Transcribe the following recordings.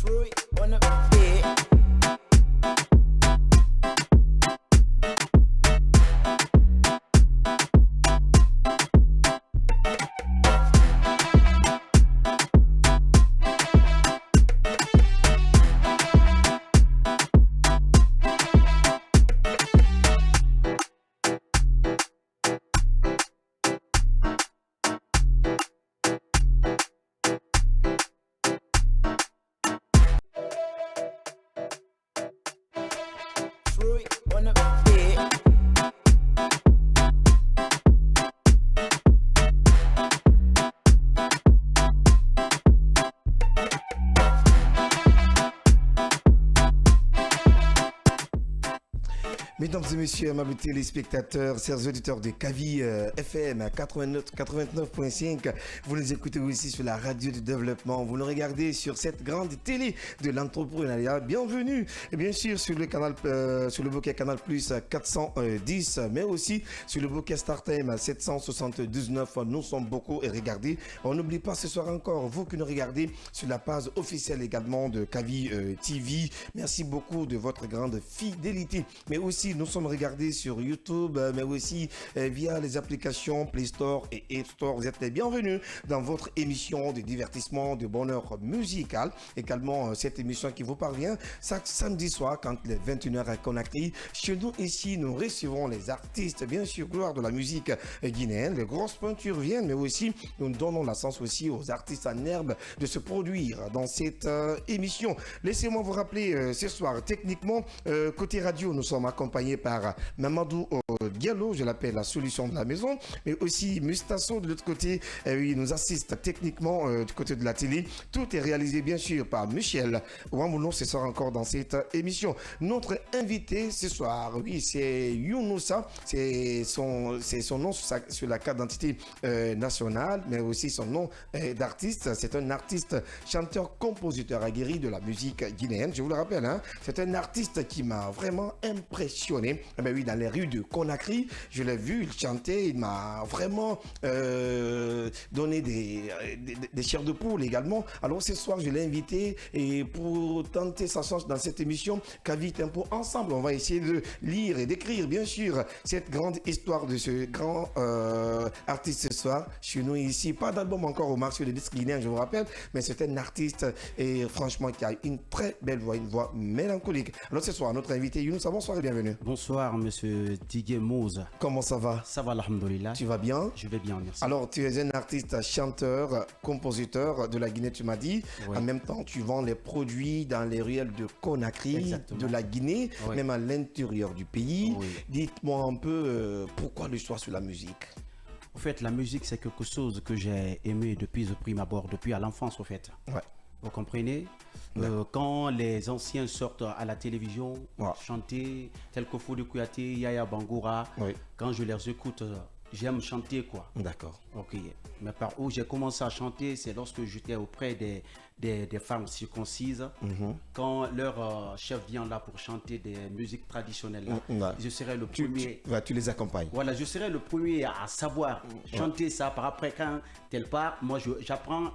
Fruit on the beat. Fruit on the beat. Mesdames et messieurs, amables téléspectateurs, chers auditeurs de Kavi FM à 89.5, vous nous écoutez aussi sur la radio du développement, vous nous regardez sur cette grande télé de l'entrepreneuriat. Bienvenue, et bien sûr sur le canal, sur le bouquet Canal Plus 410, mais aussi sur le bouquet StarTime à 779. Nous sommes beaucoup et regardez. On n'oublie pas ce soir encore, vous qui nous regardez sur la page officielle également de Kavi TV. Merci beaucoup de votre grande fidélité, mais aussi nous sommes regardés sur YouTube, mais aussi via les applications Play Store et App Store. Vous êtes les bienvenus dans votre émission de divertissement, de bonheur musical. Également, cette émission qui vous parvient chaque samedi soir quand les 21h à Conakry. Chez nous ici, nous recevons les artistes, bien sûr, gloire de la musique guinéenne. Les grosses pointures viennent, mais aussi nous donnons la chance aussi aux artistes en herbe de se produire dans cette émission. Laissez-moi vous rappeler ce soir, techniquement, côté radio, nous sommes accompagnés par Mamadou Diallo, je l'appelle la solution de la maison, mais aussi Mustasso de l'autre côté, il nous assiste techniquement du côté de la télé. Tout est réalisé bien sûr par Michel Wamouno ce soir encore dans cette émission. Notre invité ce soir, oui, c'est Younoussa, c'est son nom sur la carte d'identité nationale, mais aussi son nom d'artiste. C'est un artiste, chanteur, compositeur aguerri de la musique guinéenne, je vous le rappelle, hein, c'est un artiste qui m'a vraiment impressionné. Eh bien oui, dans les rues de Conakry, je l'ai vu, il chantait, il m'a vraiment donné des chairs de poule également. Alors ce soir, je l'ai invité et pour tenter sa chance dans cette émission, Kavi Tempo, ensemble, on va essayer de lire et d'écrire, bien sûr, cette grande histoire de ce grand artiste ce soir. Chez nous ici, pas d'album encore au marché des disques guinéens, je vous rappelle, mais c'est un artiste et franchement qui a une très belle voix, une voix mélancolique. Alors ce soir, notre invité Younoussa, bonsoir et bienvenue. Bonsoir, monsieur Didier Mose. Comment ça va? Ça va, alhamdoulilah. Tu vas bien? Je vais bien, merci. Alors, tu es un artiste, chanteur, compositeur de la Guinée, tu m'as dit. Oui. En même temps, tu vends les produits dans les ruelles de Conakry, Exactement. de la Guinée, Oui. même à l'intérieur du pays. Oui. Dites-moi un peu pourquoi le choix sur la musique? En fait, la musique, c'est quelque chose que j'ai aimé depuis le prime abord, depuis à l'enfance, en fait. Ouais. Vous comprenez? Quand les anciens sortent à la télévision, Ouais. chanter, tel que Fodé Kouyaté, Yaya Bangoura, Oui. quand je les écoute, j'aime chanter, quoi. D'accord. Ok. Mais par où j'ai commencé à chanter, c'est lorsque j'étais auprès des femmes circoncises. Quand leur chef vient là pour chanter des musiques traditionnelles, là, Ouais. je serai le premier. Tu les accompagnes. Voilà, je serai le premier à savoir chanter ça. Par après, quand elle part, moi, j'apprends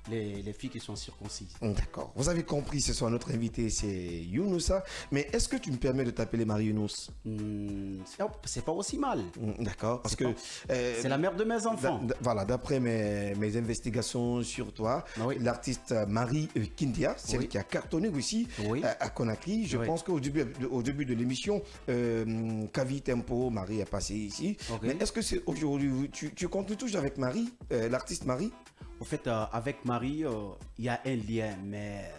les filles qui sont circoncises. D'accord. Vous avez compris, ce soir, notre invité, c'est Younoussa. Mais est-ce que tu me permets de t'appeler Marie Younous? C'est pas aussi mal. D'accord. Parce que C'est la mère de mes enfants. Voilà, d'après mes investigations sur toi, Oui. l'artiste Marie Kindia, celle Oui. qui a cartonné aussi Oui. à Conakry. Je Oui. pense qu'au début de l'émission, Kavi Tempo, Marie est passé ici. Ok. Mais est-ce que c'est aujourd'hui, tu continues toujours avec Marie, l'artiste Marie? En fait, avec Marie, il y a un lien, mais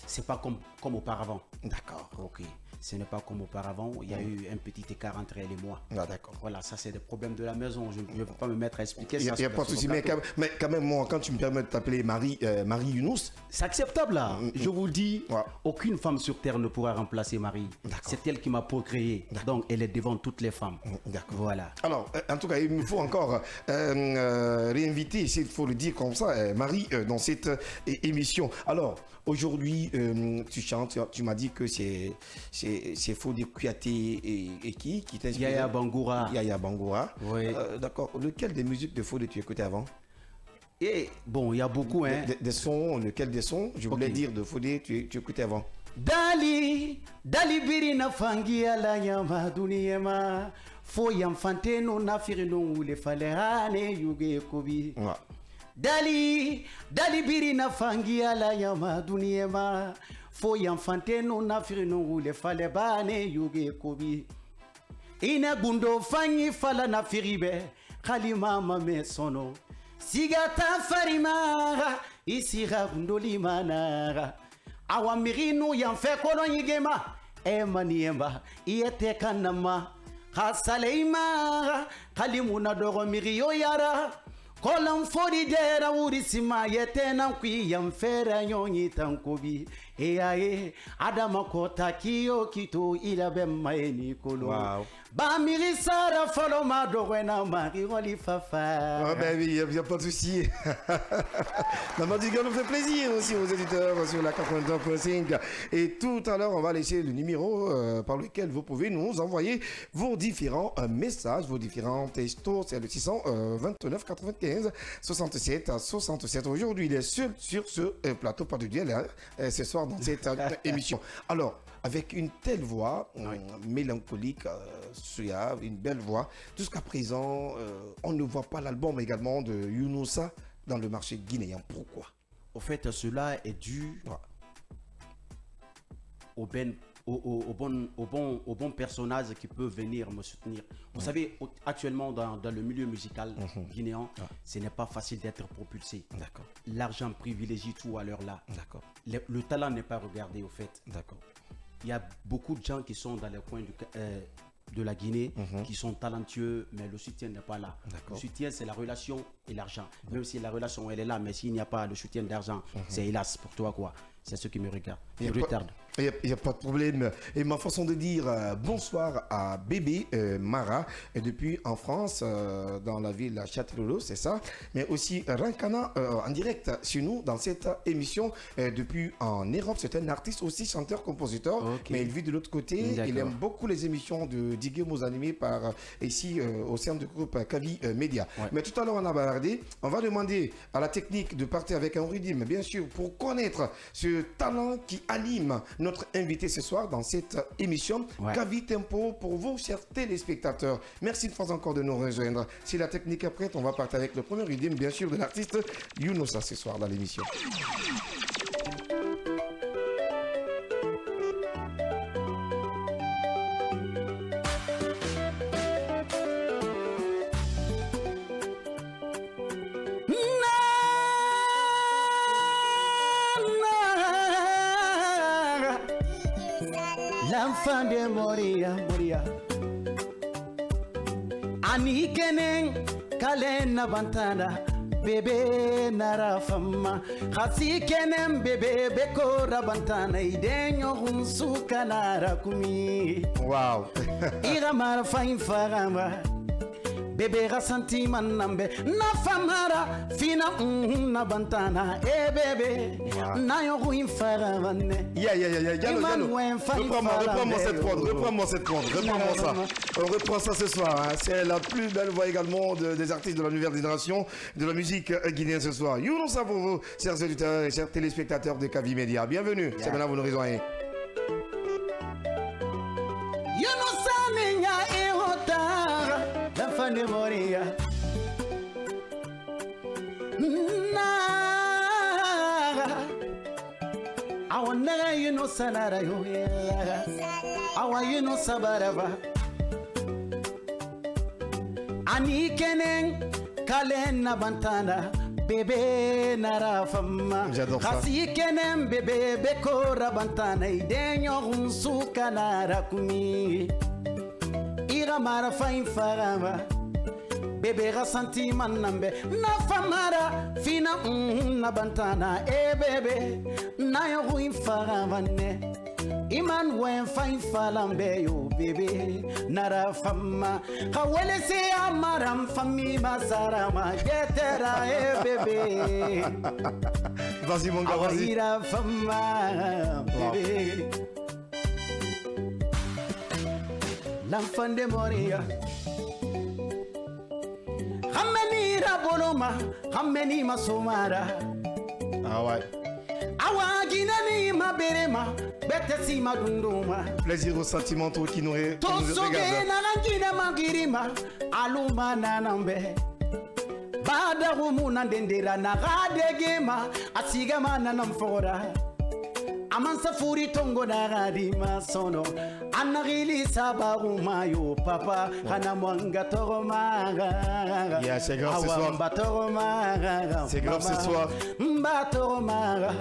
c'est pas comme auparavant. D'accord. Ok. Ce n'est pas comme auparavant. Il y a eu un petit écart entre elle et moi. Ah, d'accord. Voilà, ça c'est des problèmes de la maison. Je ne vais pas me mettre à expliquer Il ça. n'y a pas de souci. Mais quand même, moi, quand tu me permets de t'appeler Marie Younous, C'est acceptable là. Je vous le dis, Ouais. aucune femme sur terre ne pourra remplacer Marie. D'accord. C'est elle qui m'a procréé. Donc elle est devant toutes les femmes. d'accord. Voilà. Alors, en tout cas, il me faut encore réinviter, s'il faut le dire comme ça, Marie, dans cette émission. Alors, aujourd'hui, tu chantes, tu m'as dit que c'est Fodé Kouyaté et qui t'inspire? Yaya Bangoura. Yaya Bangoura. Oui. D'accord. Lequel des musiques de Fodé tu écoutais avant? Et bon, il y a beaucoup, hein. Des sons, lequel des sons? Je voulais dire de Fodé, tu écoutais avant. Dali birina fangi ala yama duniyama fo yamfante no nafiri no wule falehane yuge kobi. Ouais. Dali birina fangi ala yama duniyama fo yamfante no nafiri no wule falebane yuge kobi. Ina gundo fangi fala nafiribe khalima mame sono sigata farima isira gundo limana awa mirinu yanfe kolon yigema emaniemba iyete kanama khasaleima kalimuna dogo miriyo yara kolon fodi dera wuri sima yete nan kwi yanfera nyonyi tankobi eyaye adama kota kiyo kito ilabe maeni kolo. Wow. Ba miri sara folo ma dogo na mari wali fafa. Ah ben oui, il n'y a pas de souci. La Madiga nous fait plaisir aussi aux éditeurs sur la 89.5. Et tout à l'heure, on va laisser le numéro par lequel vous pouvez nous envoyer vos différents messages, vos différents textos. C'est le 629 95 67 67. Aujourd'hui, il est seul sur ce plateau, pas de duel, hein, ce soir dans cette émission. Alors, avec une telle voix mélancolique, suave, une belle voix, jusqu'à présent, on ne voit pas l'album également de Younoussa dans le marché guinéen. Pourquoi? Au fait, cela est dû au bon personnage qui peut venir me soutenir. Vous savez, actuellement dans le milieu musical guinéen, ce n'est pas facile d'être propulsé. D'accord. L'argent privilégie tout à l'heure là. D'accord. Le talent n'est pas regardé au fait. D'accord. Il y a beaucoup de gens qui sont dans les coins de la Guinée, qui sont talentueux, mais le soutien n'est pas là. Le soutien, c'est la relation et l'argent. Même si la relation, elle est là, mais s'il n'y a pas le soutien d'argent, c'est hélas pour toi, quoi. C'est ce qui me regarde. Je retarde. Il n'y a pas de problème. Et ma façon de dire bonsoir à bébé Mara, et depuis en France, dans la ville de Châtellerault, c'est ça. Mais aussi Rankana en direct chez nous dans cette émission. Depuis en Europe, c'est un artiste aussi, chanteur, compositeur. Mais il vit de l'autre côté. Il aime beaucoup les émissions de Digue Mos animées par ici au sein du groupe Kavi Media. Mais tout à l'heure, on a bavardé. On va demander à la technique de partir avec un rythme, bien sûr, pour connaître ce talent qui anime notre invité ce soir dans cette émission Kavi Tempo pour vous, chers téléspectateurs. Merci une fois encore de nous rejoindre. Si la technique est prête, on va partir avec le premier rythme, bien sûr, de l'artiste Younoussa ce soir dans l'émission. L'enfant de Moria, Moria. Ani kenen kalena bantana bébé nara fama. Khasi kenen bébé beko rabantana idenyo hunsu kanara kumi. Wow. Ira mara fain farama. Bébé rasanti manambe na famara fina na bantana bébé na yo faravane reprends-moi cette prendre reprends-moi ça, on reprend ça ce soir, hein. C'est la plus belle voix également des artistes de la nouvelle génération de la musique guinéenne ce soir. Younoussa pour vous, chers auditeurs et chers téléspectateurs de Kavi Media, bienvenue, c'est maintenant vous nous rejoignez. De Moria awa naga Younoussa nara yo awa Younoussa baraba ani kenen kalen na bantana bébé nara fama. J'adore ça. Khasi kenen bébé beko rabantana idenyo hunsu kanara kumi ira mara fain farama bébé rasanti manambe na famara fina na bantana bébé na yo huin faravane iman wen fain falambe yo bébé nara fama khawele se amaram fami masarama getera bébé vas-y mon gars, vas-y. Ira fama bébé l'enfant de Moria Khameni boloma hameni masomara Ah ouais. awa ginani ma berema betesi madunduma Plaisir aux sentimentaux qui nous tosoge regardent. nangina magirima aluma nanambe bada rumuna ndendera na gadegema asigama nanamfora amansa furi tongo na gadima sono anagili sabaruma yo papa hana mwanga toromaga Yeah, c'est grave ce soir. C'est grave ce soir. Mbatoromaga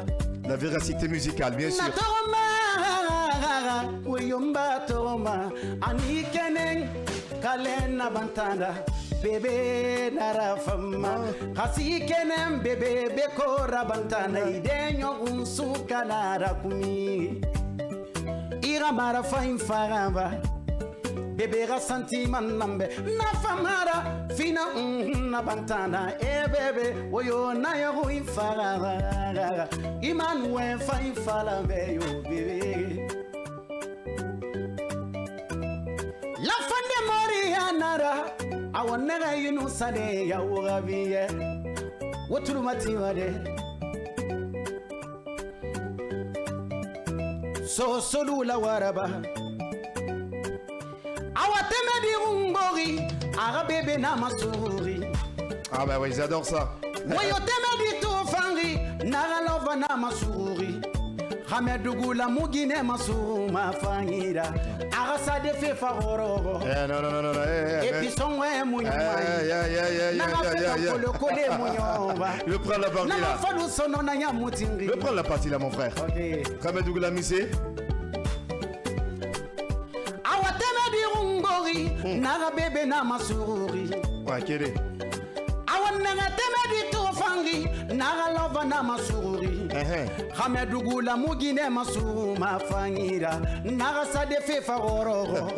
La véracité musicale, bien sûr. Natoroma Uyumbatoma Anikenen Kalena Bantanda Bebe Narafama Hasikenen Bebe Bekora Bantana Idenyo Unsuka Narakumi Iramara Fain Faramba Bebe Rasanti Manambe Nafamara Fina na Bantana bebe Woyo Nayo Infara Imanwe Fain Falambe yo bebe La fande mori anara awanega yinu sade ya ugabiye woturu matiwade so solula waraba awateme di ungori arabebe na masuri Ah bah ouais, ils adorent ça. woyoteme di tufangi nagalova na masuri Hamedugula mugine masuma fangira agasa de fe faroro Non. et puis son ouais mounyuma le colé mounyoma Le prends la partie là. falu sono na ya mutingi Le prends la partie là, mon frère. OK Kamedou la missé. awateme di ungori naga bebe na masuri Ouais, kéré. awananga teme di tufangi naga lova na masuri Hamedugula mugine masuma fangira nagasa de fe faroro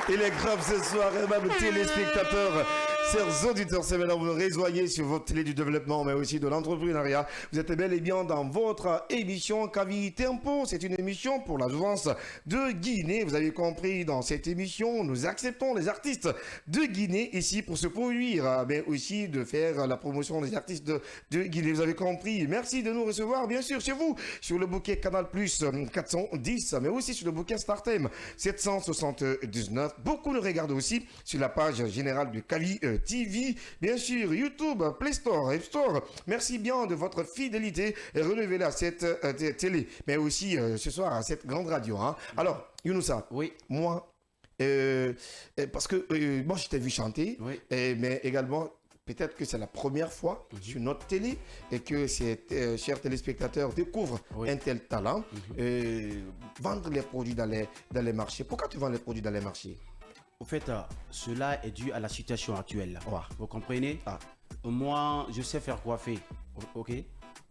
Il est grave ce soir, même téléspectateurs, chers auditeurs, c'est maintenant vous nous rejoignez sur votre télé du développement, mais aussi de l'entrepreneuriat. Vous êtes bel et bien dans votre émission Kavi Tempo. C'est une émission pour la jouvence de Guinée. Vous avez compris, dans cette émission, nous acceptons les artistes de Guinée ici pour se produire, mais aussi de faire la promotion des artistes de Guinée. Vous avez compris. Merci de nous recevoir, bien sûr, chez vous, sur le bouquet Canal Plus 410, mais aussi sur le bouquet Startem 779. Beaucoup nous regardent aussi sur la page générale du Kavi TV, bien sûr, YouTube, Play Store, App Store. Merci bien de votre fidélité et relevez à cette télé, mais aussi ce soir à cette grande radio. Hein. Alors, Younoussa, oui. moi, parce que moi je t'ai vu chanter, oui. Mais également peut-être que c'est la première fois sur notre télé et que ces chers téléspectateurs découvrent un tel talent. Vendre les produits dans les marchés. Pourquoi tu vends les produits dans les marchés? Au fait, cela est dû à la situation actuelle. Ouais. Vous comprenez? Moi, je sais faire coiffer. Ok?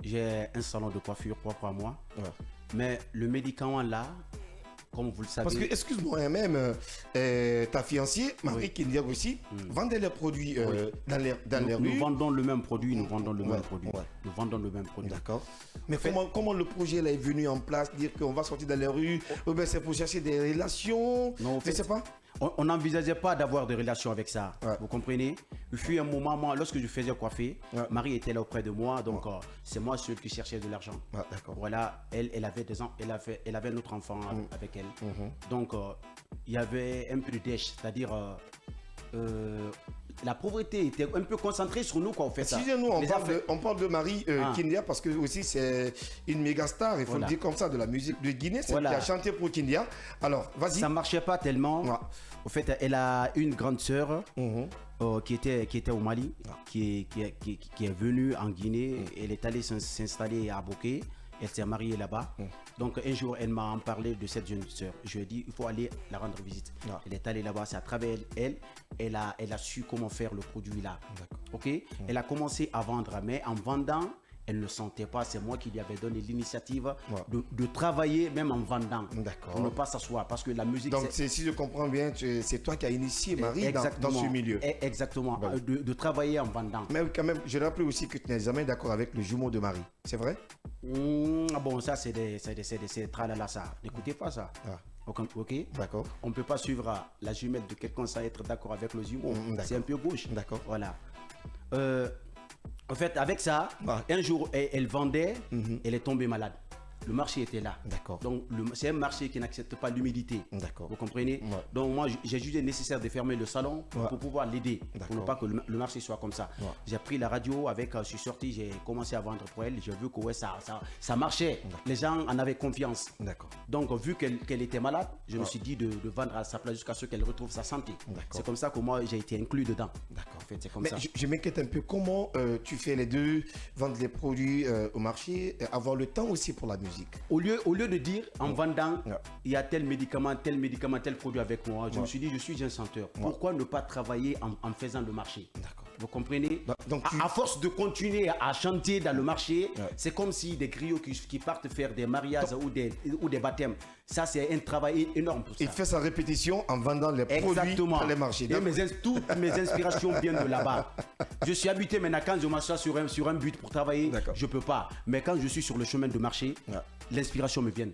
J'ai un salon de coiffure propre à moi. Ouais. Mais le médicament là, comme vous le savez. Parce que, excuse-moi, même ta fiancée, Marie Kindia aussi, vendait les produits dans les rues. Nous vendons le même produit, nous vendons le même produit. Ouais. Nous vendons le même produit. D'accord. Mais comment le projet là est venu en place? Dire qu'on va sortir dans les rues, ou bien c'est pour chercher des relations? Non, je sais pas. On n'envisageait pas d'avoir des relations avec ça. Ouais. Vous comprenez? Il fut un moment, moi, lorsque je faisais coiffer, Marie était là auprès de moi, donc c'est moi celui qui cherchait de l'argent. D'accord. Voilà, elle avait des elle avait notre enfant avec elle. Donc il y avait un peu de dèche, c'est-à-dire la pauvreté était un peu concentrée sur nous quand on fait ça. Excusez-nous, on parle de Marie Kindia parce que aussi c'est une méga star, il faut le dire comme ça, de la musique de Guinée, celle qui a chanté pour Kindia. Alors, vas-y. Ça marchait pas tellement. Au fait, elle a une grande sœur qui était au Mali, qui est venue en Guinée. Elle est allée s'installer à Bouquet. Elle s'est mariée là-bas. Donc un jour, elle m'a parlé de cette jeune sœur. Je lui ai dit, il faut aller la rendre visite. Elle est allée là-bas, c'est à travers elle a su comment faire le produit là. Ok. Elle a commencé à vendre, mais en vendant, elle ne sentait pas. C'est moi qui lui avais donné l'initiative de travailler même en vendant. Pour ne pas s'asseoir. Parce que la musique... Donc si je comprends bien, c'est toi qui as initié Marie dans ce milieu. Exactement. De travailler en vendant. Mais quand même, je rappelle aussi que tu n'es jamais d'accord avec le jumeau de Marie. C'est vrai? Bon, ça c'est des tralala ça. N'écoutez pas ça. Ok. D'accord. On ne peut pas suivre la jumelle de quelqu'un sans être d'accord avec le jumeau. C'est un peu gauche. D'accord. Voilà. En fait, avec ça, un jour, elle vendait, elle est tombée malade. Le marché était là. D'accord. Donc, c'est un marché qui n'accepte pas l'humidité. D'accord. Vous comprenez? Ouais. Donc, moi, j'ai jugé nécessaire de fermer le salon pour pouvoir l'aider. Pour ne pas que le marché soit comme ça. Ouais. J'ai pris la radio, je suis sorti, j'ai commencé à vendre pour elle. J'ai vu que ça marchait. Les gens en avaient confiance. D'accord. Donc, vu qu'elle était malade, je me suis dit de vendre à sa place jusqu'à ce qu'elle retrouve sa santé. C'est comme ça que moi, j'ai été inclus dedans. D'accord. En fait, c'est comme Mais ça. je m'inquiète un peu. Comment tu fais les deux, vendre les produits au marché, avoir le temps aussi pour la musique? Au lieu de dire en vendant, Ouais. il y a tel médicament, tel produit avec moi, je me suis dit, je suis un chanteur. Pourquoi ne pas travailler en faisant le marché? D'accord. Vous comprenez? Donc À force de continuer à chanter dans le marché, c'est comme si des griots qui partent faire des mariages ou des baptêmes. Ça, c'est un travail énorme pour ça. il fait sa répétition en vendant les produits Exactement. dans les marchés. Et toutes mes inspirations viennent de là-bas. Je suis habitué maintenant, quand je m'assois sur un but pour travailler, je ne peux pas. Mais quand je suis sur le chemin de marché, l'inspiration me vient.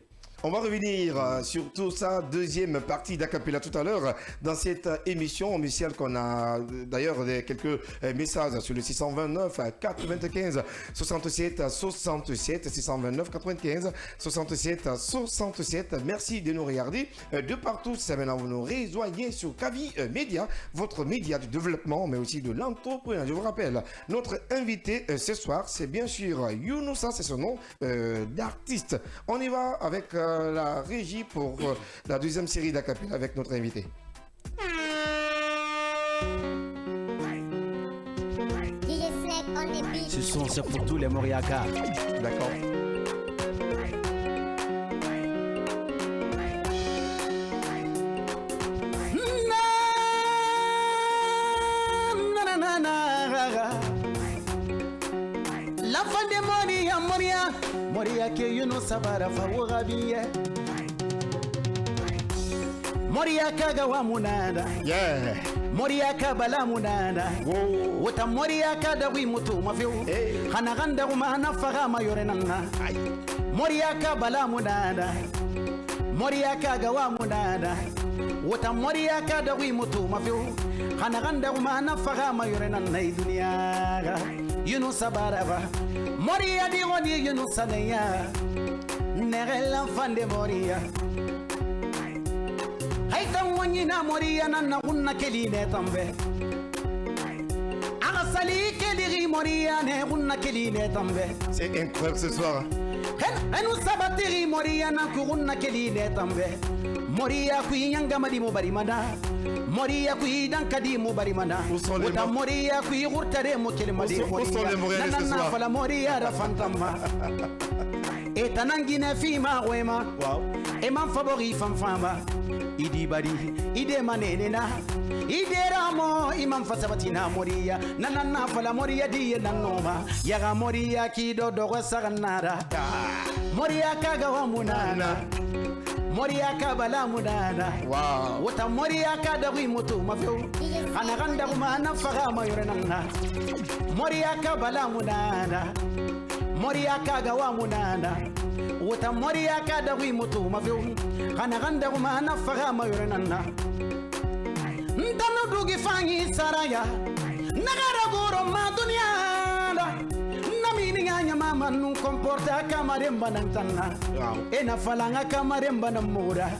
On va revenir sur tout ça, deuxième partie d'Acapella tout à l'heure dans cette émission. Michel, qu'on a d'ailleurs quelques messages sur le 629 95 67 67 629 95 67 67. Merci de nous regarder de partout. C'est maintenant vous nous rejoignez sur Kavi Média, votre média du développement mais aussi de l'entrepreneuriat. Je vous rappelle, notre invité ce soir, c'est bien sûr Younoussa, c'est son nom d'artiste. On y va avec la régie pour la deuxième série d'Acapella avec notre invité. Ce son, c'est pour tous les Moriaka. D'accord. L'enfant de Moria que Younoussa bara faworabiye. Moria kaga wa munada. Yeah. Moria kabala munada. Wow. Wata Moria kada wi mutu mafiu. Hana ganda umana faga mayore nanga. Moria kabala munada. Moria kaga wa munada. Wata Moria kada wi mutu mafiu. Hana ganda umana faga mayore nanga dunia. Younoussa barava. Moria di woni Younoussa neya. Nere l'enfant de Moria. Haïta wanyina Moria nana unna keline tambe. Agasali keliri Moria ne unna keline tambe. C'est incroyable ce soir. Enu sabatiri Moria na kurunna keline tambe. Moria kuinyanga madimu barimada. Moria kui dankadi mu barimada. Wata Moria kui gurtare mo kelimadi Moria. Nana fala Moria da fantamba. Etanangine fima wema. Wow. Eman favori fanfamba. Idi bari, ide manenena. Ide ramo, imam fasabatina Moria. Nana fala Moria diye nanoma. Yaga Moria kido dogo saganara. Moria kagawa munana. Moria kabala munana. Wow. Wata Moria kadawi mutu mafio. Anaganda kumana faga mayorenana. Moria kabala munana. Moria kagawa munana. Wata Moria kadawi mutu mafio. Anaganda kumana faga mayorenana. Ndano dugi fangi saraya. Nagara goro ma dunia. Namini nganya mama nu comporta kamaremba nantana. Ena falanga kamaremba namura.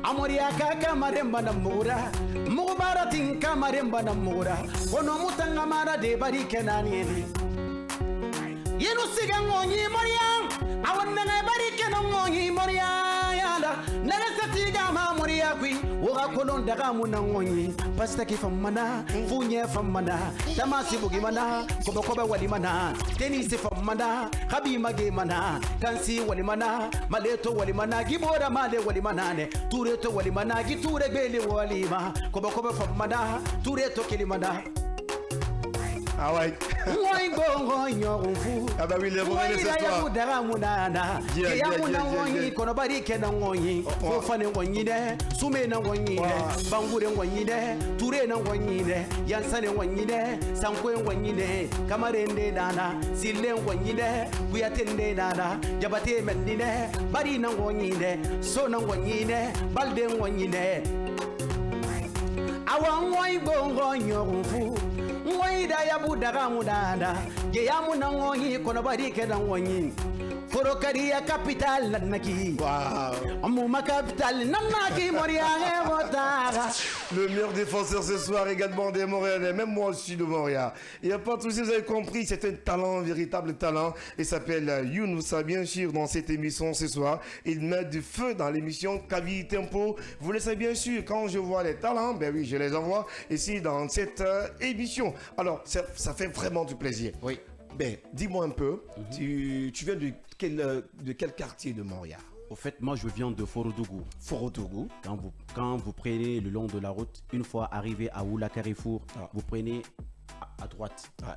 Amoria ka kamaremba namura. Mubaratin kamaremba namura. Ono mutanga mara de bari kenani. Yenu siga ngonyi Moria. Awanna bari kenongonyi Moria yala. Nagasatiga ma Moria kui. Woga kolon daga munangonyi. Pasta ki famana, funye famana. Tamasi bugi mana, koba wali mana. Tenisi famana, habi mage mana. Kansi wali mana, maleto wali mana. Gibora male wali manane. Tureto wali mana, giture bele wali ma. Koba famana, tureto kili mana. Ah ouais. Ah bah oui, les Morénais ce soir. Awangoi bongo nyorufu Ngoida ya budaga mudanda Geyamu na ngonyi kono barike na ngonyi Korokaria capital naki Wow. Amuma capital nanaki moriane motaga. Le meilleur défenseur ce soir également des Montréalais, même moi aussi de Montréal. Il n'y a pas de souci, vous avez compris, c'est un talent, un véritable talent. Il s'appelle Younoussa, bien sûr, dans cette émission ce soir. Il met du feu dans l'émission Kavi Tempo. Vous le savez bien sûr, quand je vois les talents, ben oui, je les envoie ici dans cette émission. Alors, ça fait vraiment du plaisir. Oui. Ben, dis-moi un peu, tu viens de quel quartier de Montréal? Au fait, moi je viens de Forodougou. Forodougou. Quand vous prenez le long de la route, une fois arrivé à Oula Carrefour, vous prenez à droite. Ouais.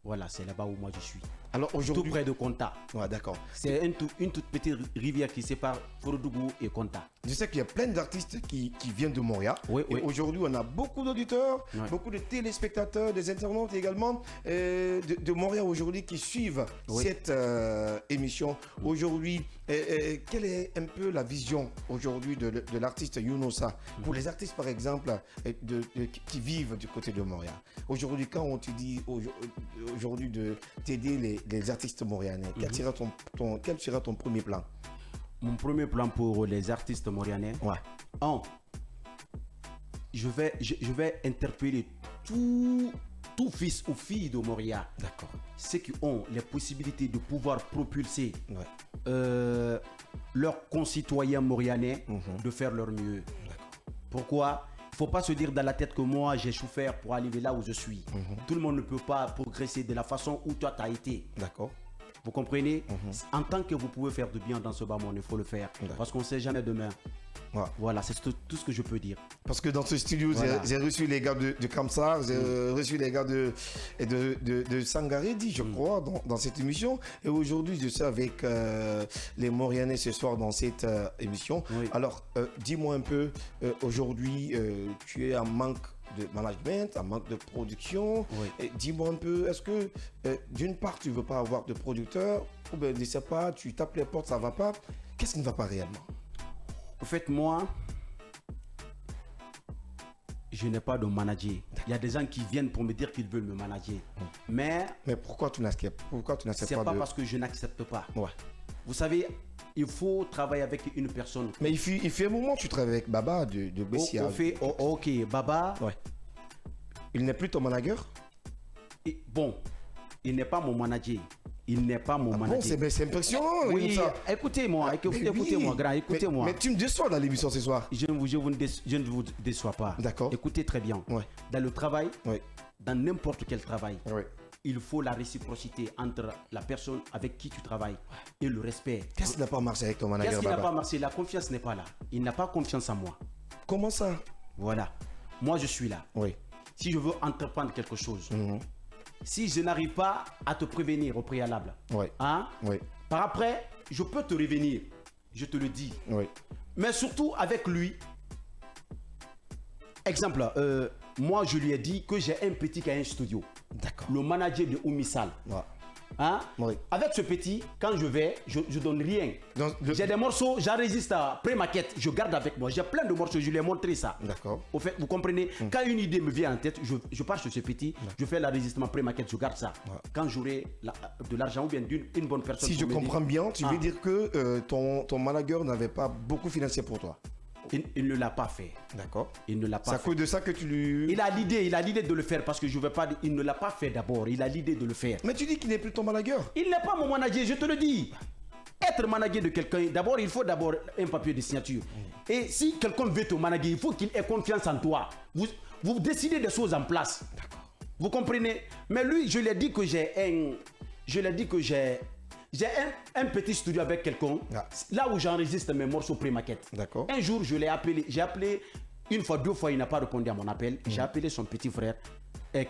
Voilà, c'est là-bas où moi je suis. Alors aujourd'hui. Tout près de Konta. Ouais, d'accord. C'est une toute petite rivière qui sépare Forodougou et Konta. Je sais qu'il y a plein d'artistes qui viennent de Montréal. Oui, et oui. aujourd'hui, on a beaucoup d'auditeurs, beaucoup de téléspectateurs, des internautes également de Montréal aujourd'hui qui suivent cette émission. Aujourd'hui, quelle est un peu la vision aujourd'hui de l'artiste Younoussa pour les artistes, par exemple, qui vivent du côté de Montréal? Aujourd'hui, quand on te dit aujourd'hui de t'aider les artistes montréalais, quel sera ton premier plan? Mon premier plan pour les artistes montréalais, je vais interpeller tout fils ou fille de Montréal. D'accord. Ceux qui ont les possibilités de pouvoir propulser leurs concitoyens montréalais de faire leur mieux. Pourquoi? Il ne faut pas se dire dans la tête que moi j'ai souffert pour arriver là où je suis. Tout le monde ne peut pas progresser de la façon où toi tu as été. D'accord. Vous comprenez? En tant que vous pouvez faire du bien dans ce bas monde, il faut le faire. Parce qu'on ne sait jamais demain. Ouais. Voilà, c'est tout ce que je peux dire. Parce que dans ce studio, j'ai reçu les gars de Kamsar, j'ai reçu les gars de Sangaredi, je crois, dans cette émission. Et aujourd'hui, je suis avec les Montréalais ce soir dans cette émission. Oui. Alors, dis-moi un peu, aujourd'hui, tu es en manque de management, en manque de production. Oui. Dis-moi un peu, est-ce que d'une part, tu ne veux pas avoir de producteur, ou bien, je ne sais pas, tu tapes les portes, ça ne va pas. Qu'est-ce qui ne va pas réellement? En fait, moi, je n'ai pas de manager. Il y a des gens qui viennent pour me dire qu'ils veulent me manager. Mais pourquoi tu n'acceptes pas c'est pas parce que je n'accepte pas. Ouais. Vous savez, il faut travailler avec une personne. Mais il fait un moment que tu travailles avec Baba de Bessia. Ok, Baba. Ouais. Il n'est plus ton manager? Bon, il n'est pas mon manager. Il n'est pas mon manager. Bon, c'est impressionnant. Oui, écoutez-moi, écoutez-moi, grand, écoutez-moi. Mais tu me déçois dans l'émission ce soir. Je ne vous déçois pas. D'accord. Écoutez très bien. Ouais. Dans le travail, dans n'importe quel travail, il faut la réciprocité entre la personne avec qui tu travailles et le respect. Qu'est-ce qui n'a pas marché avec ton manager? Qu'est-ce qui n'a pas marché? La confiance n'est pas là. Il n'a pas confiance en moi. Comment ça? Voilà. Moi, je suis là. Oui. Si je veux entreprendre quelque chose, si je n'arrive pas à te prévenir au préalable, par après, je peux te revenir. Je te le dis. Oui. Mais surtout avec lui. Exemple, moi, je lui ai dit que j'ai un petit qui a un studio. D'accord. Le manager de Oumisal. Ouais. Hein? Oui. Avec ce petit, quand je vais, je donne rien. J'ai des morceaux, j'enregistre à pré-maquette, je garde avec moi. J'ai plein de morceaux, je lui ai montré ça. D'accord. Au fait, vous comprenez, quand une idée me vient en tête, je pars sur ce petit, je fais l'enregistrement pré-maquette, je garde ça. Quand j'aurai de l'argent ou bien une bonne personne. Si je comprends bien, tu veux dire que ton manager n'avait pas beaucoup financé pour toi? Il ne l'a pas fait. D'accord. Il ne l'a pas fait. C'est à cause de ça que tu lui... Il a l'idée de le faire parce que je veux pas... Il ne l'a pas fait d'abord, il a l'idée de le faire. Mais tu dis qu'il n'est plus ton manager. Il n'est pas mon manager, je te le dis. Être manager de quelqu'un, d'abord, il faut d'abord un papier de signature. Et si quelqu'un veut te manager, il faut qu'il ait confiance en toi. Vous décidez des choses en place. D'accord. Vous comprenez? Mais lui, je lui ai dit que j'ai un petit studio avec quelqu'un, là où j'enregistre mes morceaux pré-maquette. D'accord. Un jour, j'ai appelé une fois, deux fois, il n'a pas répondu à mon appel. J'ai appelé son petit frère.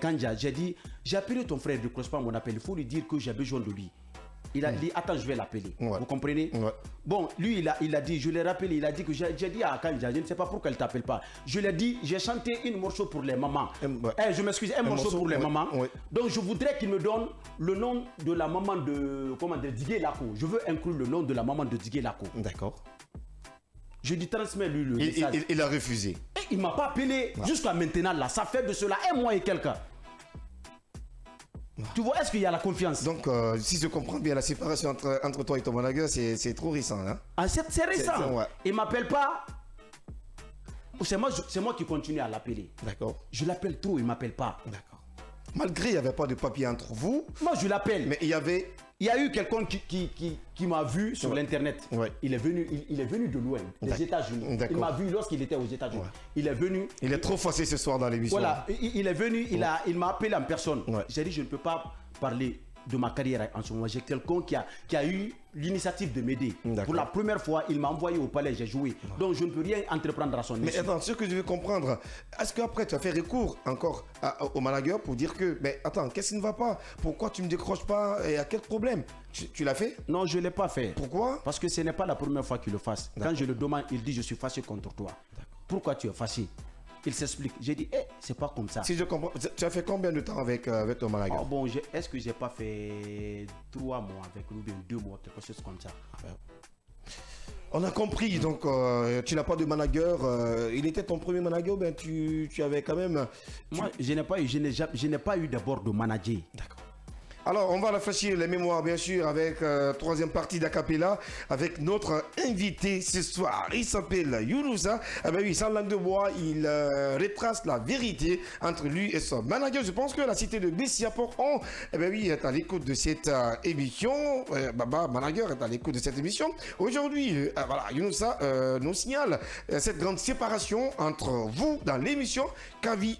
Kanja, j'ai dit, j'ai appelé ton frère, ne décroche pas mon appel, il faut lui dire que j'ai besoin de lui. Il a dit, attends, je vais l'appeler. Vous comprenez? Bon, lui, il a dit, je l'ai rappelé, il a dit que j'ai dit à Kanja, je ne sais pas pourquoi elle ne t'appelle pas. Je lui ai dit, j'ai chanté un morceau pour les mamans. Je m'excuse, un morceau pour les mamans. Donc, je voudrais qu'il me donne le nom de la maman de, Digue Lako. Je veux inclure le nom de la maman de Digue Lako. D'accord. Je lui transmets lui le message. Il a refusé. Et il ne m'a pas appelé jusqu'à maintenant, là. Ça fait de cela 1 mois et quelques. Tu vois, est-ce qu'il y a la confiance? Donc, si je comprends bien, la séparation entre toi et ton manager, c'est trop récent. Hein? Ah, c'est récent. Il ne m'appelle pas. C'est moi qui continue à l'appeler. D'accord. Je l'appelle trop, il ne m'appelle pas. D'accord. Malgré il n'y avait pas de papier entre vous. Moi, je l'appelle. Mais il y a eu quelqu'un qui m'a vu sur l'internet. Il est venu de loin, des États-Unis. Il m'a vu lorsqu'il était aux États-Unis. Il est venu. Il est trop facile ce soir dans l'émission. Voilà, il est venu, il m'a appelé en personne. J'ai dit, je ne peux pas parler de ma carrière en ce moment. J'ai quelqu'un qui a eu l'initiative de m'aider. Pour la première fois, il m'a envoyé au palais, j'ai joué. Donc je ne peux rien entreprendre à son mission. Mais attends, ce que je veux comprendre, est-ce qu'après tu as fait recours encore au manager pour dire que, mais attends, qu'est-ce qui ne va pas? Pourquoi tu ne me décroches pas? Et à quel problème? Tu l'as fait? Non, je ne l'ai pas fait. Pourquoi? Parce que ce n'est pas la première fois qu'il le fasse. Quand je le demande, il dit, je suis fâché contre toi. Pourquoi tu es fâché? Il s'explique. J'ai dit, c'est pas comme ça. Si je comprends, tu as fait combien de temps avec ton manager? Bon, est-ce que j'ai pas fait 3 mois avec lui, 2 mois, quelque chose comme ça? On a compris, donc tu n'as pas de manager. Il était ton premier manager, ben tu avais quand même. Moi, je n'ai pas eu d'abord de manager. D'accord. Alors, on va rafraîchir les mémoires, bien sûr, avec troisième partie d'Acapella, avec notre invité ce soir. Il s'appelle Younousa. Eh bien oui, sans langue de bois, il retrace la vérité entre lui et son manager. Je pense que la cité de Bessia-Port-On, eh bien oui, est à l'écoute de cette émission. Baba, manager, est à l'écoute de cette émission. Aujourd'hui, voilà, Younousa nous signale cette grande séparation entre vous dans l'émission Kavi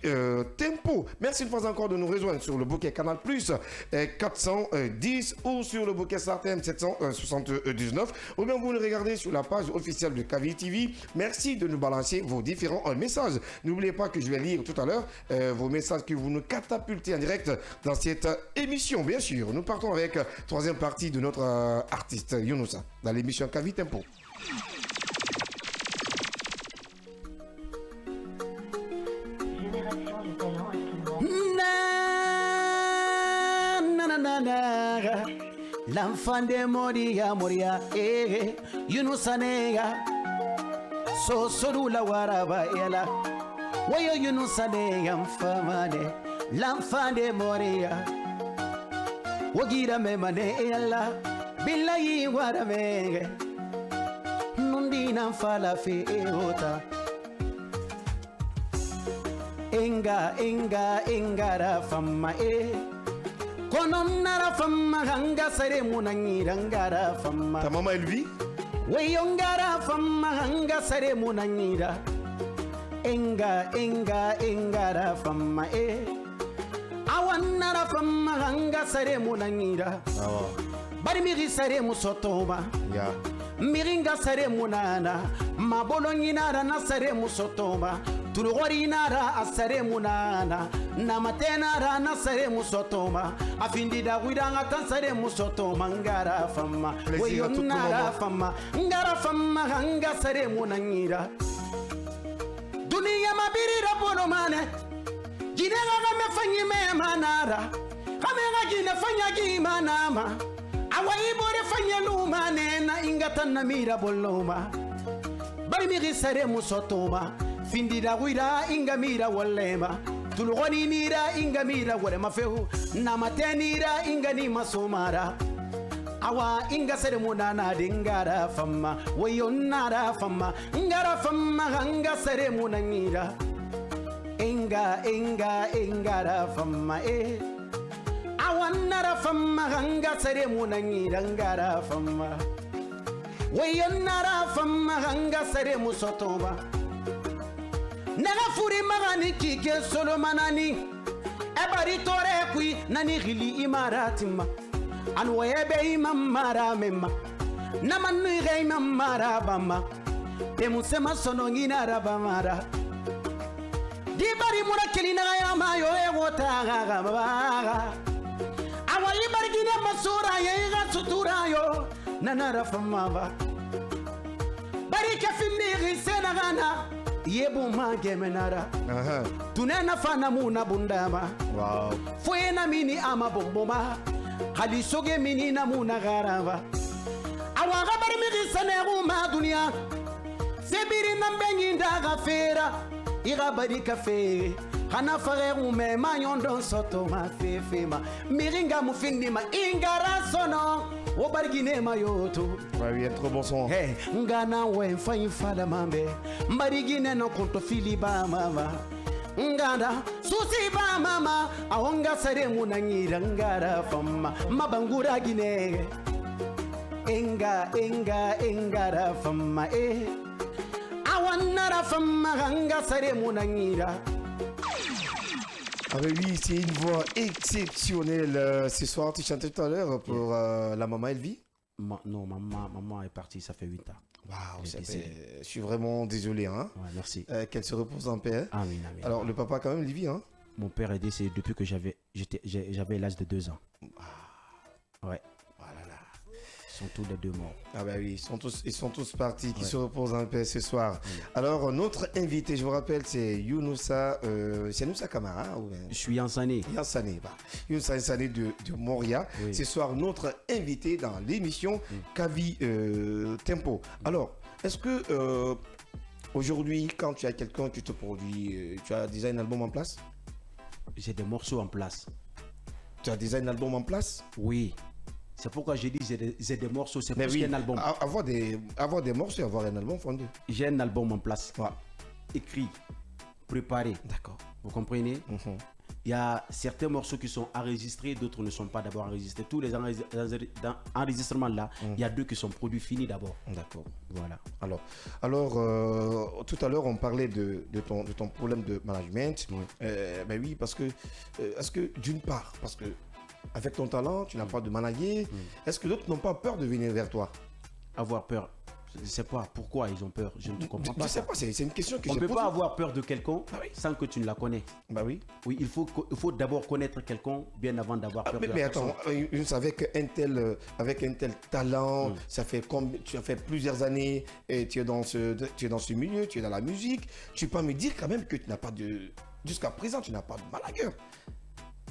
Tempo. Merci une fois encore de nous rejoindre sur le bouquet Canal Plus 410 ou sur le bouquet Startem 779, ou bien vous le regardez sur la page officielle de Kavi TV. Merci de nous balancer vos différents messages. N'oubliez pas que je vais lire tout à l'heure vos messages que vous nous catapultez en direct dans cette émission. Bien sûr, nous partons avec troisième partie de notre artiste Younousa dans l'émission Kavi Tempo. L'enfant de Moria, Younousa nega, so la waraba ela, wayo Younousa nega mfamane, l'enfant de Moria, wagira me mane ela, billahi waramege, nundina fala fe eota, enga fama konon nara famma hanga sare munangirangara famma. Ta maman elle vit? Oui, ongara famma hanga sare munangira. Engara famma awan nara famma hanga sare munangira. Bari miri sare musotoba. Ya. Miringa sare munana. Mabolongi nara na sare musotoba. Tulugori nara asare munana. Namatena rana sare musotoma afindi da widanga tansare musotoma ngara fama weyo nara fama ngara fama hanga sare munangira dunia mabirira bono mane jinega game fanyi me manara kamega jine fanya gi manama awai bore fanya lumane na ingata na mira boloma bari mi sare musotoma findi da wida inga mira wallema tulugoni nira inga mira wale mafehu na matenira inga ni masomara awa inga sere munana dingara fama wayo nara fama ngara fama hanga sere munangira engara fama awa nara fama hanga sere munangira ngara fama wayo nara fama hanga sere musotoba Nega furi magani kike solo manani ebari tore kui nani gili imaratima anu ebe imamara mema namanu ige imamara bama emusema sonongina rabamara Dibari mura kelina ya mayo e wota ga baba. Awa ibargine masura ye ga sutura yo nanara famava. Bari ka finiri senagana yebu magemenara. Tunena fana muna bundama. Wow. Fuena mini ama bomboma. Hali soge mini na muna garava. Awa ga bari mi seneru ma dunia. Sebiri nambengi ndaga fera. Ira bari café. Hana frère ou me mayon don soto ma fefema. Miringa mufindi ma ingara sono. O bargine mayoto. Ouais, oui, un trop bon son. Hey, ngana we fayin fada mambe. Marigine no konto filiba mama. Nganda susi ba mama. Awonga sare munangira ngara fama. Mabangura gine. Engara fama Awanara fama hanga sare munangira. Ah ben oui, c'est une voix exceptionnelle. Ce soir, tu chantais tout à l'heure pour la maman Elvie. Non, maman est partie, ça fait 8 ans. Waouh, je suis vraiment désolé. Hein. Ouais, merci. Qu'elle se repose en paix. Hein. Amen. Alors, le papa, quand même, il vit. Hein. Mon père est décédé depuis que j'avais l'âge de 2 ans. Ouais. Voilà. Ils sont tous les deux morts. Ah ben oui, ils sont tous partis, qui se reposent en paix ce soir. Alors, notre invité, je vous rappelle, c'est Younoussa Kamara. Ou bien... Je suis Yansané. Younoussa Yansané de Moria. Oui. Ce soir, notre invité dans l'émission Kavi Tempo. Alors, est-ce que aujourd'hui, quand tu as quelqu'un qui te produit, tu as déjà un album en place? J'ai des morceaux en place. Tu as déjà un album en place? Oui. C'est pourquoi j'ai dit j'ai des morceaux, c'est plus qu'un album. Avoir des morceaux et avoir un album fondu. J'ai un album en place. Ouais. Écrit, préparé. D'accord. Vous comprenez? Il y a certains morceaux qui sont enregistrés, d'autres ne sont pas d'abord enregistrés. Tous les enregistrements là, il y a 2 qui sont produits finis d'abord. D'accord. Voilà. Alors tout à l'heure, on parlait de ton problème de management. Oui. Ben oui, parce que, est-ce que d'une part, parce que avec ton talent, tu n'as pas de manager. Est-ce que d'autres n'ont pas peur de venir vers toi? Avoir peur, je ne sais pas pourquoi ils ont peur. Je ne comprends pas. Je ne sais pas, c'est une question que on ne peut pas avoir peur de quelqu'un sans que tu ne la connais. Bah oui. Oui, il faut d'abord connaître quelqu'un bien avant d'avoir peur de la personne. Mais attends, je savais avec un tel talent, tu as fait plusieurs années et tu es dans ce milieu, tu es dans la musique. Tu peux me dire quand même que tu n'as pas jusqu'à présent, tu n'as pas de manager.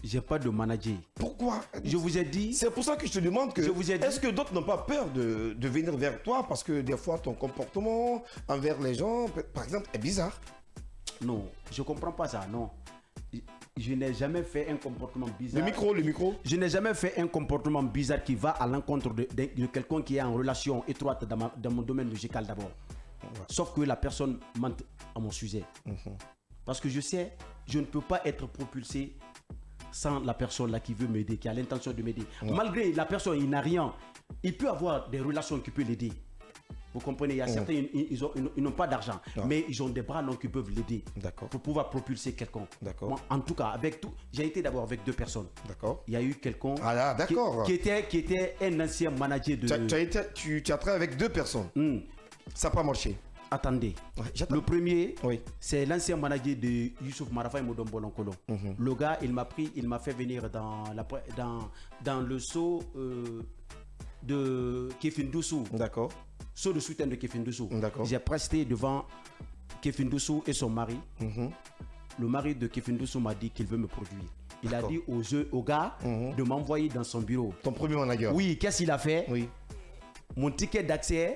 J'ai pas de manager. Pourquoi? Je vous ai dit. C'est pour ça que je te demande que. Est-ce que d'autres n'ont pas peur de venir vers toi parce que des fois ton comportement envers les gens, par exemple, est bizarre? Non, je comprends pas ça. Non, je n'ai jamais fait un comportement bizarre. Le micro. Je n'ai jamais fait un comportement bizarre qui va à l'encontre de quelqu'un qui est en relation étroite dans mon domaine musical d'abord. Ouais. Sauf que la personne ment à mon sujet. Parce que je sais, je ne peux pas être propulsé sans la personne là qui veut m'aider, qui a l'intention de m'aider. Ouais. Malgré la personne, il n'a rien. Il peut avoir des relations qui peuvent l'aider. Vous comprenez, il y a certains, ils n'ont pas d'argent, mais ils ont des bras longs qui peuvent l'aider pour pouvoir propulser quelqu'un. Moi, en tout cas, j'ai été d'abord avec 2 personnes. D'accord. Il y a eu quelqu'un qui était un ancien manager de... Tu as travaillé avec 2 personnes. Ça n'a pas marché. Attendez. Le premier, c'est l'ancien manager de Youssouf Marafa et Modombo Lonkolo. Le gars, il m'a fait venir dans le saut de Kefin Doussou. D'accord. Saut de soutien de Kefin Doussou. D'accord. J'ai presté devant Kefin Doussou et son mari. Le mari de Kefin Doussou m'a dit qu'il veut me produire. Il a dit au gars de m'envoyer dans son bureau. Ton premier manager. Oui, qu'est-ce qu'il a fait? Mon ticket d'accès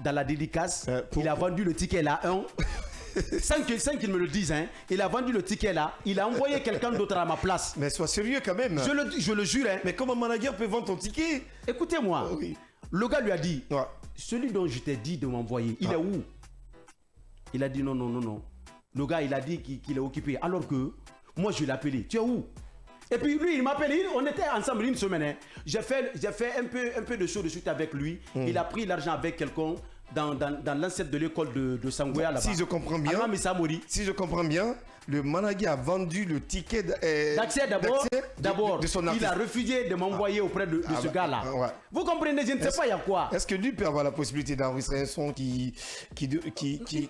dans la dédicace, il a vendu le ticket là, sans qu'il me le dise, hein. Il a vendu le ticket là, il a envoyé quelqu'un d'autre à ma place. Mais sois sérieux quand même. Je le jure, hein. Mais comment un manager peut vendre ton ticket? Écoutez-moi, le gars lui a dit, celui dont je t'ai dit de m'envoyer, il est où? Il a dit non. Le gars, il a dit qu'il est occupé, alors que moi je l'ai appelé, tu es où? Et puis lui, il m'a appelé, on était ensemble une semaine. Hein. J'ai fait un peu de show de suite avec lui. Il a pris l'argent avec quelqu'un. dans l'ancêtre de l'école de Sangoya là-bas. Si je comprends bien. Alma Messamori. Si je comprends bien, le Managui a vendu le ticket d'accès d'abord. De son artiste. Il a refusé de m'envoyer auprès de ce gars-là. Ouais. Vous comprenez, je ne sais pas, il y a quoi. Est-ce que lui peut avoir la possibilité d'enregistrer un son qui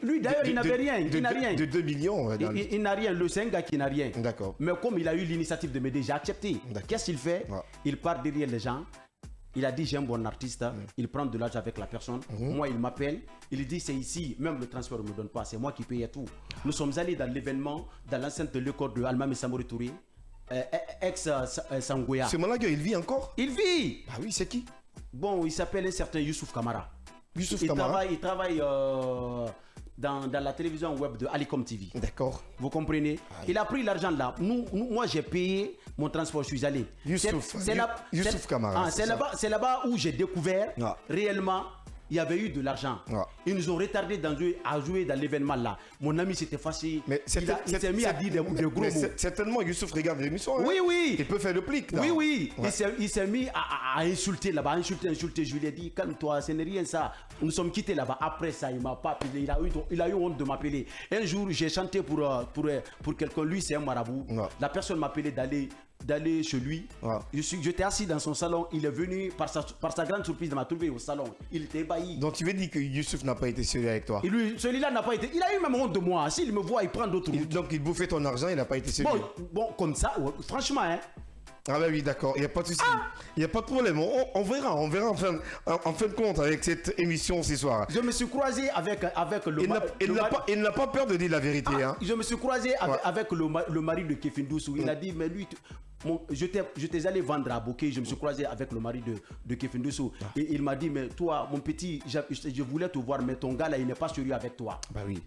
lui d'ailleurs, il n'avait rien. Il n'a rien. De 2 millions. Il n'a rien. C'est un gars qui n'a rien. D'accord. Mais comme il a eu l'initiative de m'aider, j'ai accepté. Qu'est-ce qu'il fait? Il part derrière les gens. Il a dit j'ai un bon artiste, il prend de l'argent avec la personne. Moi, il m'appelle, il dit c'est ici, même le transfert ne me donne pas, c'est moi qui paye tout. Nous sommes allés dans l'événement, dans l'enceinte de l'école de Alma Messamori Touré, ex-Sangoya. Ce Managui, il vit encore? Il vit. Ah oui, c'est qui? Bon, il s'appelle un certain Youssouf Kamara. Il travaille dans la télévision web de Alicom TV. D'accord. Vous comprenez? Il a pris l'argent là. Moi, j'ai payé mon transport, je suis allé. Youssouf Kamara. C'est là-bas où j'ai découvert réellement il y avait eu de l'argent. Ils nous ont retardé à jouer dans l'événement là. Mon ami s'est effacé. Il s'est mis à dire des gros mots. Certainement, Youssouf regarde l'émission. Oui. Il peut faire le plic. Oui. Il s'est mis à insulter là-bas. Insulter. Je lui ai dit, calme-toi, ce n'est rien ça. Nous sommes quittés là-bas. Après ça, il m'a pas appelé. Il a eu honte de m'appeler. Un jour, j'ai chanté pour quelqu'un. Lui, c'est un marabout. La personne m'a appelé d'aller chez lui. J'étais assis dans son salon. Il est venu par sa grande surprise de m'a trouvé au salon. Il était ébahi. Donc tu veux dire que Youssouf n'a pas été sérieux avec toi? Celui-là n'a pas été. Il a eu même honte de moi. S'il me voit, il prend d'autres routes. Donc il bouffait ton argent, il n'a pas été sérieux. Bon, comme ça, franchement, hein. Ah bah oui, d'accord, il n'y a pas de souci. Il n'y a pas de problème. On verra en fin de compte avec cette émission ce soir. Je me suis croisé avec le Il n'a pas peur de dire la vérité. Je me suis croisé avec le mari de Kefin Doussou. Il a dit, mais lui, je t'ai allé vendre à Bokeh. Je me suis croisé avec le mari de Kefin Doussou. Et il m'a dit, mais toi, mon petit, je voulais te voir, mais ton gars là, il n'est pas sérieux avec toi. Bah oui.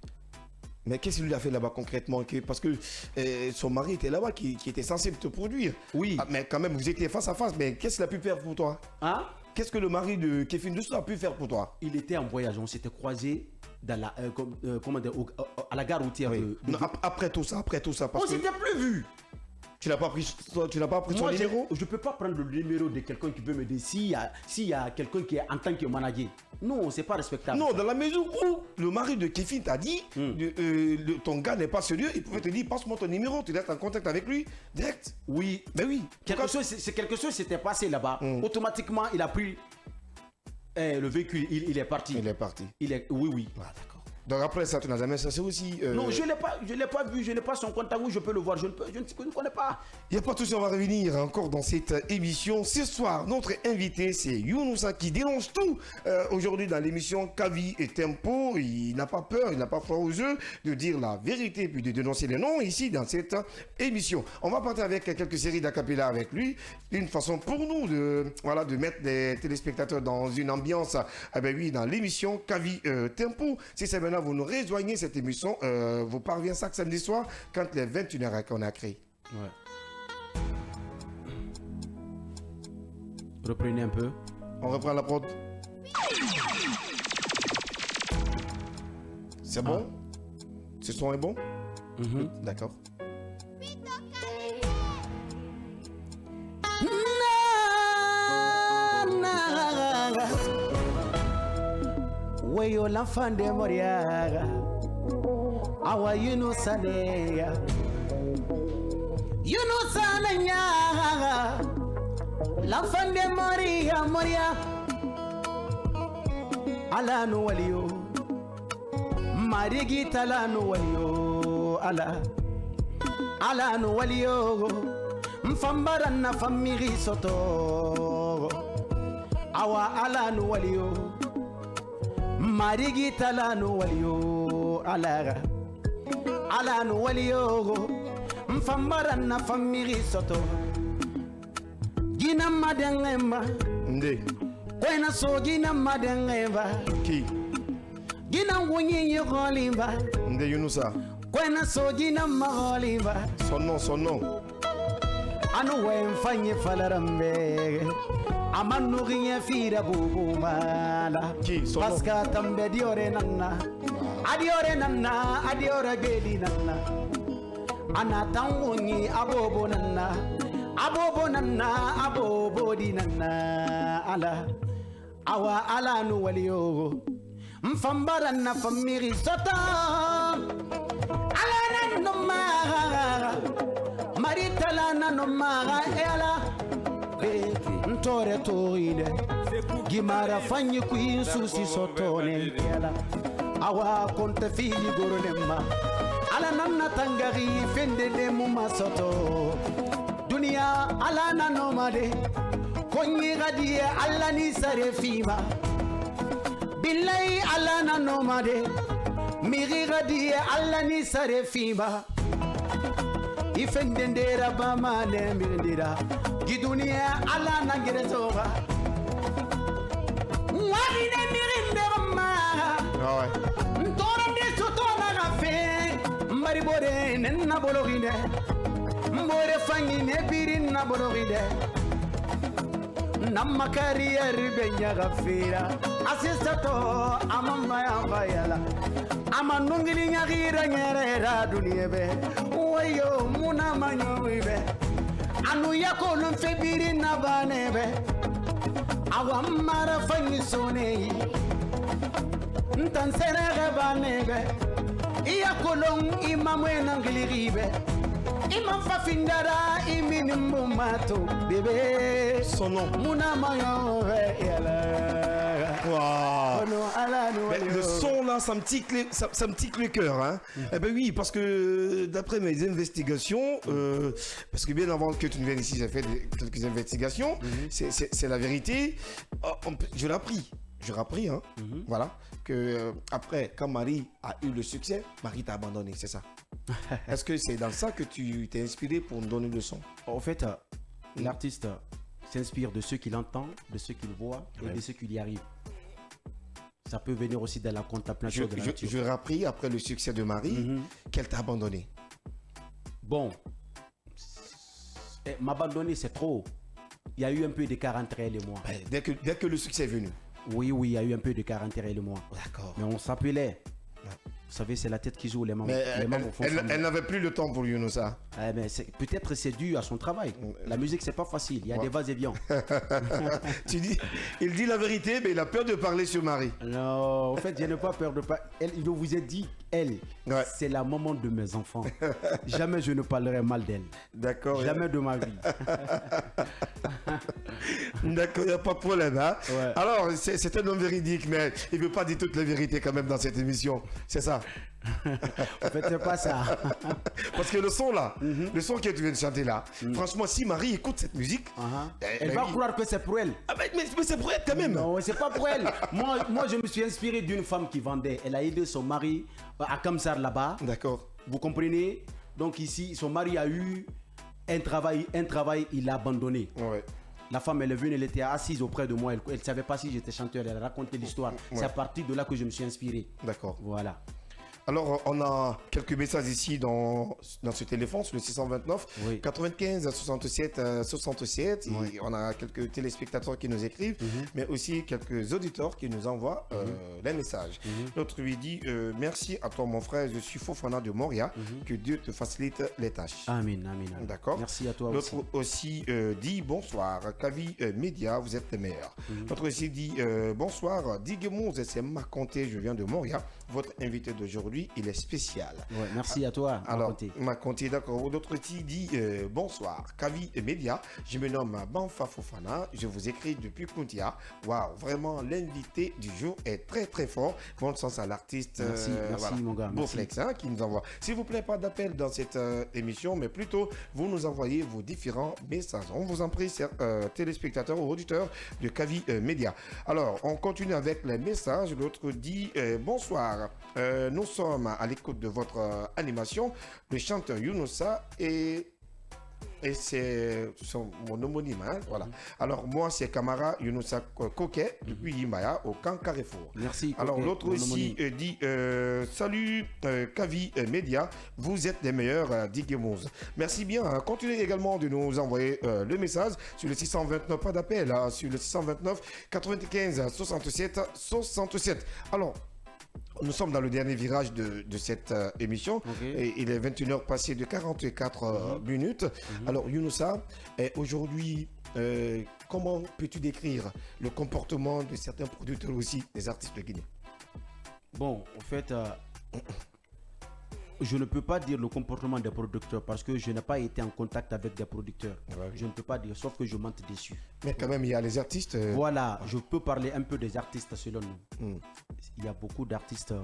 Mais qu'est-ce qu'il lui a fait là-bas concrètement? Parce que son mari était là-bas qui était censé te produire. Oui. Mais quand même, vous étiez face à face. Mais qu'est-ce qu'il a pu faire pour toi? Qu'est-ce que le mari de Kefin Doussou a pu faire pour toi? Il était en voyage. On s'était croisés dans à la gare routière. Après tout ça. On s'était plus vu. Tu n'as pas pris son numéro? Je ne peux pas prendre le numéro de quelqu'un qui peut me dire s'il y a quelqu'un qui est en tant que manager. Non, c'est pas respectable. Non, dans la mesure où le mari de Kefin t'a dit ton gars n'est pas sérieux, il pouvait te dire passe-moi ton numéro, tu restes en contact avec lui direct. Oui. Ben oui. Quelque chose s'était passé là-bas. Automatiquement, il a pris le véhicule, il est parti. Oui. Ah, d'accord. Donc après ça, tu n'as jamais cherché aussi Non, je ne l'ai pas vu, je n'ai pas son contact où je peux le voir, je ne connais pas. Il n'y a pas de souci, on va revenir encore dans cette émission. Ce soir, notre invité, c'est Younoussa qui dénonce tout. Aujourd'hui, dans l'émission Kavi et Tempo, il n'a pas peur, il n'a pas froid aux yeux de dire la vérité puis de dénoncer les noms ici dans cette émission. On va partir avec quelques séries d'acapella avec lui. Une façon pour nous de mettre les téléspectateurs dans une ambiance, dans l'émission Kavi Tempo. Si c'est maintenant vous nous rejoignez cette émission, vous parvient chaque samedi soir quand les 21h qu'on a créé. Ouais. Reprenez un peu. On reprend la prod. C'est bon? Ce son est bon? D'accord. Weyo l'enfant de Moriaga, awa Yunusa neya, Yunusa neya, l'enfant de Moria, Alanu walio, Marigita alanu walio, Alanu walio, Mfambarana famiri soto, awa Alanu walio. Marigi talanu walio alanu walio mfambara na famiri soto gina madengemba kwena so gina madengemba gina wunyi yolimba Younoussa kwena so gina maholimba son nom anu wemfanye falarambe amanu ginya fira bubu mala paska tambe diore nanna adiore geli nanna ana tanwoni abobo nanna abobo di nanna ala awa ala nu waliyo Mfambara na famiri sota Alana no maga Maritala na no maga ela Ntore toide Gimara fanyi kuin susi sotone ela Awa konte fili goronemma Alana na tangari fende de muma soto Dunia alana nomade Konyi gadie alani sare fima Billahi alana nomade Miri gadie alani sare fima Ifendendera bama ne mirindira Gidunia alana gerezoga Wani ne mirindera ma Ntorande sotona gafe Maribore nenna bologine Mbore fangi ne birin na bologine Namma carrière benya gafira Assistato amamba ya bayala Ama nungili nyagira nyerera duniebe Wayo muna manyoibe Anu yako lumfebiri na banebe Awa mara fangi sonei Ntansere banebe Iya kolong imamwe nangiliribe Imam Fafindara imini mumato bébé son nom Mouna mayo wow. Le son là ça me tique le cœur hein. Eh ben oui parce que d'après mes investigations parce que bien avant que tu ne viennes ici j'ai fait quelques investigations c'est la vérité. Je l'ai appris hein. Voilà que après quand Marie a eu le succès Marie t'a abandonné, c'est ça. Est-ce que c'est dans ça que tu t'es inspiré pour me donner le son? En fait, l'artiste s'inspire de ceux qu'il entend, de ceux qu'il voit et de ceux qui y arrivent. Ça peut venir aussi de la contemplation de la nature. Je rappris après le succès de Marie qu'elle t'a abandonné. Bon, m'abandonner c'est trop. Il y a eu un peu d'écart entre elle et moi. Dès que le succès est venu. Oui, il y a eu un peu d'écart entre elle et moi. D'accord. Mais on s'appelait. Vous savez, c'est la tête qui joue les membres. Elle n'avait plus le temps pour Younoussa. Peut-être c'est dû à son travail. La musique, c'est pas facile. Il y a des vas-et-vient. Il dit la vérité, mais il a peur de parler sur Marie. Non, en fait, je n'ai pas peur de parler. Je vous ai dit, c'est la maman de mes enfants. Jamais je ne parlerai mal d'elle. D'accord. Jamais de ma vie. D'accord, il n'y a pas de problème. Hein? Ouais. Alors, c'est un homme véridique, mais il ne veut pas dire toute la vérité quand même dans cette émission. C'est ça. En fait, c'est pas ça. Parce que le son là, le son que tu viens de chanter là, franchement, si Marie écoute cette musique, elle va croire que c'est pour elle. Ah mais c'est pour elle quand même. Non, c'est pas pour elle. moi, je me suis inspiré d'une femme qui vendait. Elle a aidé son mari à Kamsar là-bas. D'accord. Vous comprenez? Donc ici, son mari a eu un travail, il l'a abandonné. Ouais. La femme, elle est venue, elle était assise auprès de moi. Elle ne savait pas si j'étais chanteur. Elle a raconté l'histoire. Ouais. C'est à partir de là que je me suis inspiré. D'accord. Voilà. Alors, on a quelques messages ici dans ce téléphone, sur le 629 95 67 67. Oui. On a quelques téléspectateurs qui nous écrivent, mais aussi quelques auditeurs qui nous envoient les messages. L'autre lui dit merci à toi, mon frère, je suis Fofana de Moria, que Dieu te facilite les tâches. Amen, amen. D'accord. Merci à toi aussi. L'autre aussi dit bonsoir, Kavi Média, vous êtes les meilleurs. L'autre aussi dit bonsoir, Diguemons, c'est Marc Conté, je viens de Moria. Votre invité d'aujourd'hui, il est spécial. Ouais, merci à toi. Alors, Makonté, d'accord. D'autres dit bonsoir, Kavi et Média. Je me nomme Banfa Fofana. Je vous écris depuis Kuntia. Waouh, vraiment, l'invité du jour est très très fort. Bon sens à l'artiste. Merci, voilà, mon gars. Beauflex, hein, qui nous envoie. S'il vous plaît, pas d'appel dans cette émission, mais plutôt vous nous envoyez vos différents messages. On vous en prie, téléspectateurs ou auditeurs de Kavi Média. Alors, on continue avec les messages. L'autre dit bonsoir. Nous sommes à l'écoute de votre animation, le chanteur Younoussa et c'est mon homonyme. Hein, voilà. Alors moi c'est Kamara Younoussa Koké depuis Yimaya au camp Carrefour. Merci. Alors l'autre aussi dit salut Kavi Média, vous êtes les meilleurs Diguemons. Merci bien. Continuez également de nous envoyer le message sur le 629, pas d'appel, hein, sur le 629 95 67 67. Alors nous sommes dans le dernier virage de cette émission. Et il est 21h passé de 44 minutes. Alors Younoussa, aujourd'hui, comment peux-tu décrire le comportement de certains producteurs aussi, des artistes de Guinée? Bon, en fait, je ne peux pas dire le comportement des producteurs parce que je n'ai pas été en contact avec des producteurs. Ouais. Je ne peux pas dire, sauf que je monte dessus. Mais quand même, il y a les artistes. Voilà, je peux parler un peu des artistes selon nous. Il y a beaucoup d'artistes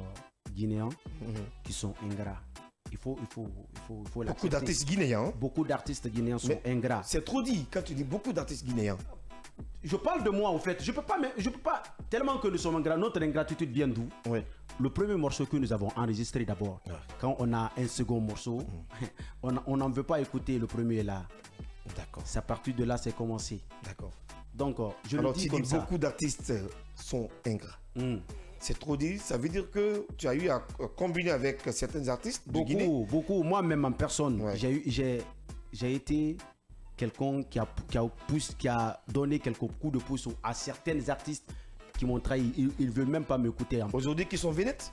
guinéens qui sont ingrats. Il faut Beaucoup l'accepter. d'artistes guinéens. Hein. Beaucoup d'artistes guinéens sont ingrats. C'est trop dit quand tu dis beaucoup d'artistes guinéens. Je parle de moi en fait. Je peux pas. Tellement que nous sommes ingrats. Notre ingratitude vient d'où? Oui. Le premier morceau que nous avons enregistré d'abord, quand on a un second morceau, on n'en veut pas écouter le premier là. D'accord. C'est à partir de là c'est commencé. D'accord. Donc je Alors le dis tu comme dis ça. beaucoup d'artistes sont ingrats. C'est trop dit. Ça veut dire que tu as eu à combiner avec certains artistes de Guinée. Beaucoup. Moi-même en personne, Ouais. j'ai été quelqu'un qui a donné quelques coups de pouce à certains artistes qui m'ont trahi. Ils ne veulent même pas m'écouter. Aujourd'hui, qui sont vedettes.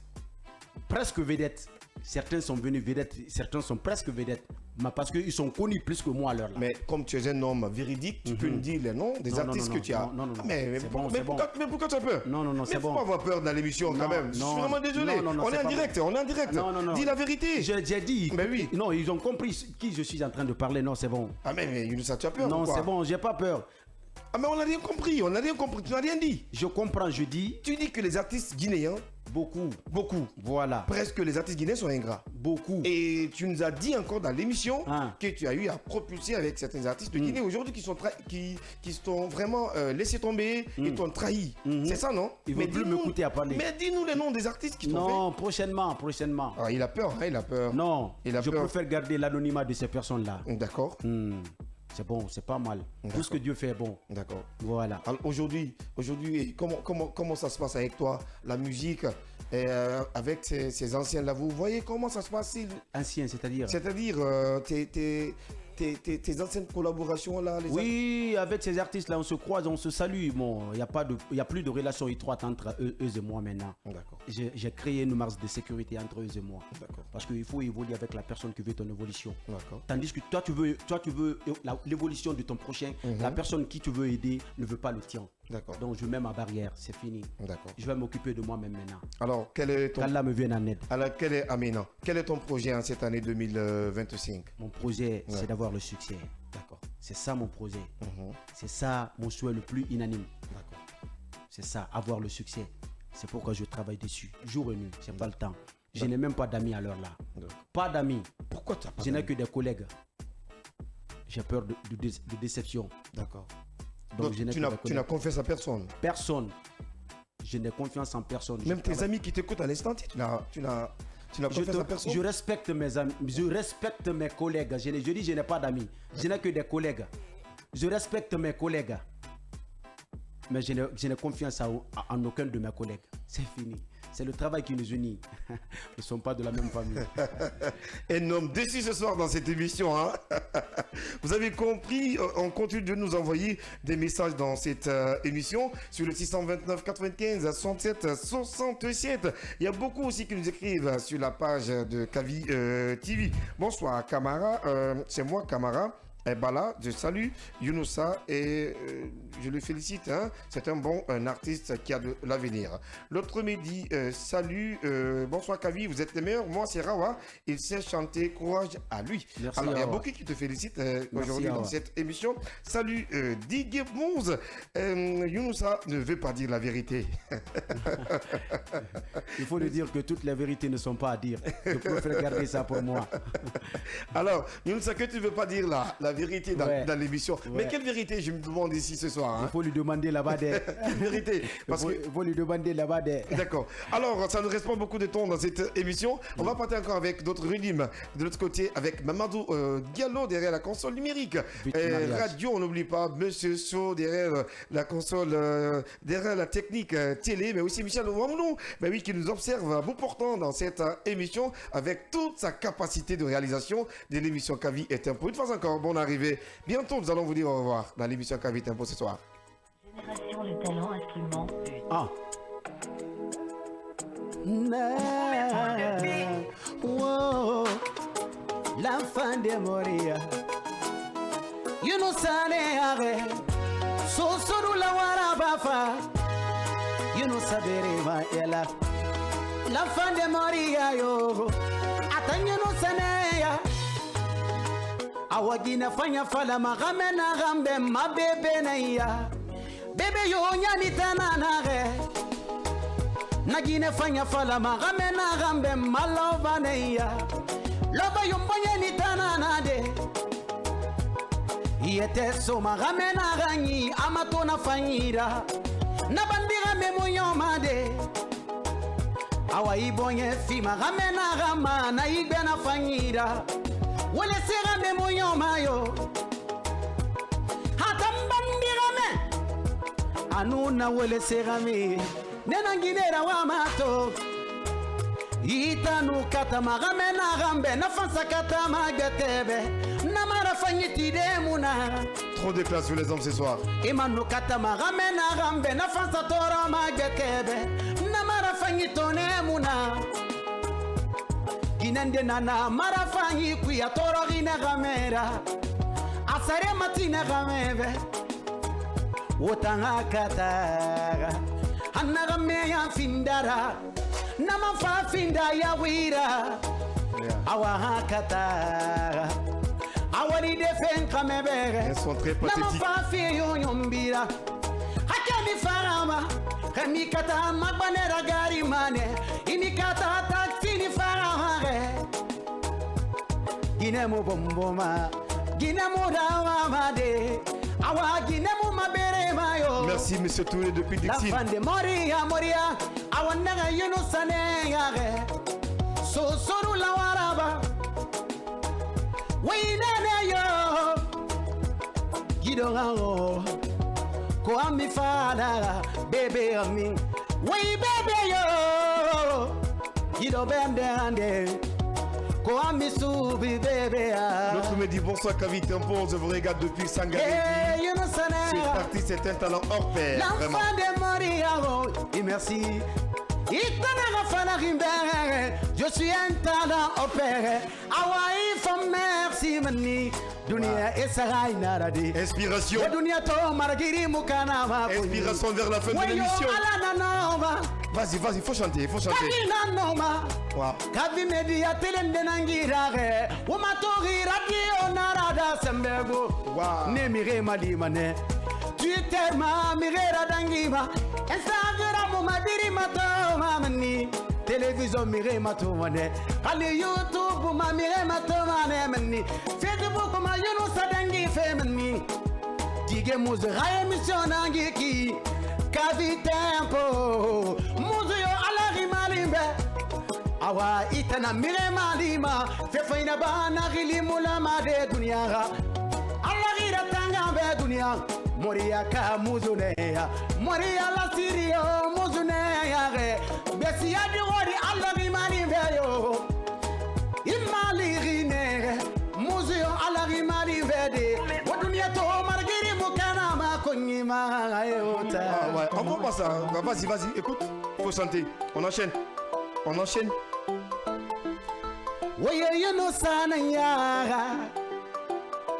Presque vedettes. Certains sont venus vedettes, certains sont presque vedettes. Mais parce qu'ils sont connus plus que moi à l'heure là. Mais comme tu es un homme véridique, tu peux nous dire les noms des artistes que tu as. Non. Mais C'est bon, pourquoi tu as peur? Non, c'est Mais faut bon. pas avoir peur dans l'émission quand même. Je suis vraiment désolé. On est en direct, on est en direct. Non. Dis la vérité. J'ai dit. Mais oui. Non, ils ont compris qui je suis en train de parler. Non, c'est bon. Ah mais Younoussa, tu as peur Non, ou quoi? c'est bon, j'ai pas peur. Ah mais on n'a rien compris, tu n'as rien dit. Je comprends, je dis Tu dis que les artistes guinéens, beaucoup. Voilà. presque les artistes guinéens sont ingrats. Beaucoup. Et tu nous as dit encore dans l'émission Ah. que tu as eu à propulser avec certains artistes de Guinée aujourd'hui qui sont vraiment laissés tomber et t'ont trahi. C'est ça, non? Ils veulent plus dis-nous- m'écouter à parler. Mais dis-nous les noms des artistes qui t'ont Non, prochainement. fait. Ah, il a peur, hein, il a peur. Non, Il a je peur. préfère garder l'anonymat de ces personnes-là. D'accord, C'est bon, c'est pas mal. Tout D'accord. ce que Dieu fait est bon. d'accord. Voilà. Alors, aujourd'hui, comment ça se passe avec toi, la musique, avec ces anciens-là? Vous voyez comment ça se passe? Ancien, c'est-à-dire. C'est-à-dire tes anciennes collaborations là, Oui, avec ces artistes-là, on se croise, on se salue. Bon, il n'y a plus de relation étroite entre eux et moi maintenant. D'accord. J'ai créé une marge de sécurité entre eux et moi. D'accord. Parce qu'il faut évoluer avec la personne qui veut ton évolution. D'accord. Tandis que toi, tu veux l'évolution de ton prochain. La personne qui tu veux aider ne veut pas le tien. D'accord. Donc, je mets ma barrière, c'est fini. D'accord. Je vais m'occuper de moi-même maintenant. Alors, quel est ton Qu'Allah me vienne en aide. Amina, quel est ton projet en cette année 2025? Mon projet, c'est d'avoir le succès. D'accord. C'est ça mon projet. C'est ça mon souhait le plus unanime. D'accord. C'est ça, avoir le succès. C'est pourquoi je travaille dessus, jour et nuit. J'ai pas le temps. Je n'ai même pas d'amis à l'heure là. D'accord. Pas d'amis. Pourquoi tu as pas Je n'ai d'amis? que des collègues. J'ai peur de déception. D'accord. Donc, Donc, je n'ai tu que n'as des tu collègues. n'as confiance à personne. Personne. Je n'ai confiance en personne. Même Je tes travaille- amis qui t'écoutent à l'instant, tu n'as confiance à personne. je respecte mes amis, je respecte mes collègues. Je dis je n'ai pas d'amis. Je n'ai que des collègues. Je respecte mes collègues. Mais je n'ai confiance en aucun de mes collègues. C'est fini. C'est le travail qui nous unit. Nous ne sommes pas de la même famille. Un homme déçu ce soir dans cette émission. Hein. Vous avez compris, on continue de nous envoyer des messages dans cette émission sur le 629 95 67 67. Il y a beaucoup aussi qui nous écrivent sur la page de Kavi TV. Bonsoir Camara, c'est moi Camara. Bala, je salue Younoussa et je le félicite. Hein. C'est un bon artiste qui a de l'avenir. L'autre me dit salut, bonsoir Kavi, vous êtes les meilleurs. Moi c'est Rawa, il sait chanter, courage à lui. Merci, Alors il y a Rawa. beaucoup qui te félicitent aujourd'hui Rawa. dans cette émission. Salut Digue Mouz. Younoussa ne veut pas dire la vérité. Il faut lui dire que toutes les vérités ne sont pas à dire. Je préfère garder ça pour moi. Alors Younoussa, que tu ne veux pas dire la vérité dans, Ouais. dans l'émission. Mais Ouais. quelle vérité je me demande ici ce soir, Il hein. faut lui demander là-bas des... Vérité. Parce que Il faut lui demander là-bas des... d'accord. Alors, ça ne reste pas beaucoup de temps dans cette émission. On va partir encore avec d'autres rythmes. De l'autre côté, avec Mamadou Diallo derrière la console numérique. But mariage. Radio, on n'oublie pas. Monsieur So derrière la console, derrière la technique télé, mais aussi Michel Ouamnou, mais oui, qui nous observe à bout portant dans cette émission avec toute sa capacité de réalisation de l'émission Kavi est Tempo. Une fois encore, bonne arrivée. Bientôt, nous allons vous dire au revoir dans l'émission Kavi Tempo ce soir. Génération Le Talent Instrument. Ah. Wow. L'enfant de Moria. Younoussa ne are. Sosuru la wara bafa. Younoussa bere ma ela. l'enfant de Moria yo atanya no saneya awagina fanya fala magamena gambe mabebe na ya bebe yo nyani tanana re nagine fanya fala magamena gambe malova na ya loba yumbonya ni tanana de yete so magamena ganyi amatona fanyira nabandira memoyoma de awa ibonye fi magamena gama na ibena fanyira wale sera memoyoma yo hatambandira me anuna wale sera me nenanginera wa mato itanu kata magamena gambe na fansa kata magatebe na marafanyiti demuna. Trop de place sur les hommes ce soir. Imanu kata magamena gambe na fansa tora magatebe na marafanyito nemuna. Ginende nana marafanyi kuya toro gine gamera asare matina gamebe wotanga kata hanna gameya findara nama fa finda ya wira awa hakata awali defen kamebe Elles sont très nama pathétiques. fa fi yombira hakami farama kami kata magbanera gari mane inikata taksi ni farama ginemu bomboma ginemu dawa made awa ginemu mabere mayo. Merci monsieur Touré depuis la Dixine. fan de Moria awana yunusane yare so soru la waraba weinene yo gidongo ko ami fala bebe ami wei bebe yo gido bende ande. L'autre me dit bonsoir Kavi Tempo, je vous regarde depuis Sangaré. Cet artiste est un talent hors pair. Vraiment. L'enfant de Moria, et merci. Je suis un talent hors pair. Awaï, faut merci, mani. Dunia Esarai Naradi. Inspiration. Dunia to Maragiri Mukanama. Inspiration vers la fin de l'émission. Vas-y, vas-y, faut chanter, il faut chanter. Wow. Kavi media telende nangirare umatori radio narada sembego Wow. ne mire malimane Twitter ma mire dangima Instagram ma biri mato mamani télévision mire mato mane ali YouTube ma mire mato mane Facebook ma yunu sadangi femani dige muze ra émission nangiki Kavi Tempo muze yo alari malimbe awa itana mire malima fefaina bana gilimula made dunia alla gira tanga be dunia moria ka muzuneya moria la sirio muzuneya re besi adi wori alla bi mali be yo imali gine muzio alla bi mali vede wa dunia to margiri mukana ma konyima ayota. Ah ouais, on va pas ça. Vas-y, vas-y, écoute, faut chanter. On enchaîne. On enchaîne. Woye yunusane yaga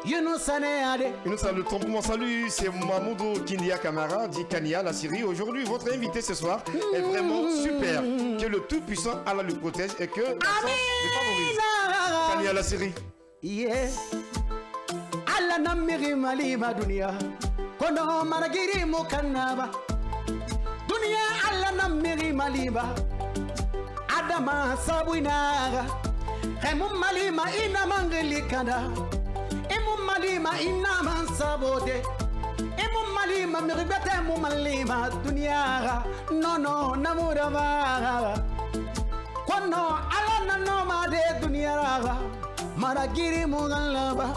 yunusane yade. Le trompement, salut, c'est Mamoudou Kindia Kamara, dit Kania, la Syrie. Aujourd'hui, votre invité ce soir est vraiment super. Que le Tout-Puissant Allah le protège et que la chance le favorise. Kania, la Syrie. Yeah. Allah namiri malima dunia kono maragiri mukanaba dunia Allah namiri maliba adama sabuinaga hemu malima ina mangelikana emu malima ina mansabode emu malima miribete mu malima dunia no namuraba kono Allah no made dunia maragiri mugalaba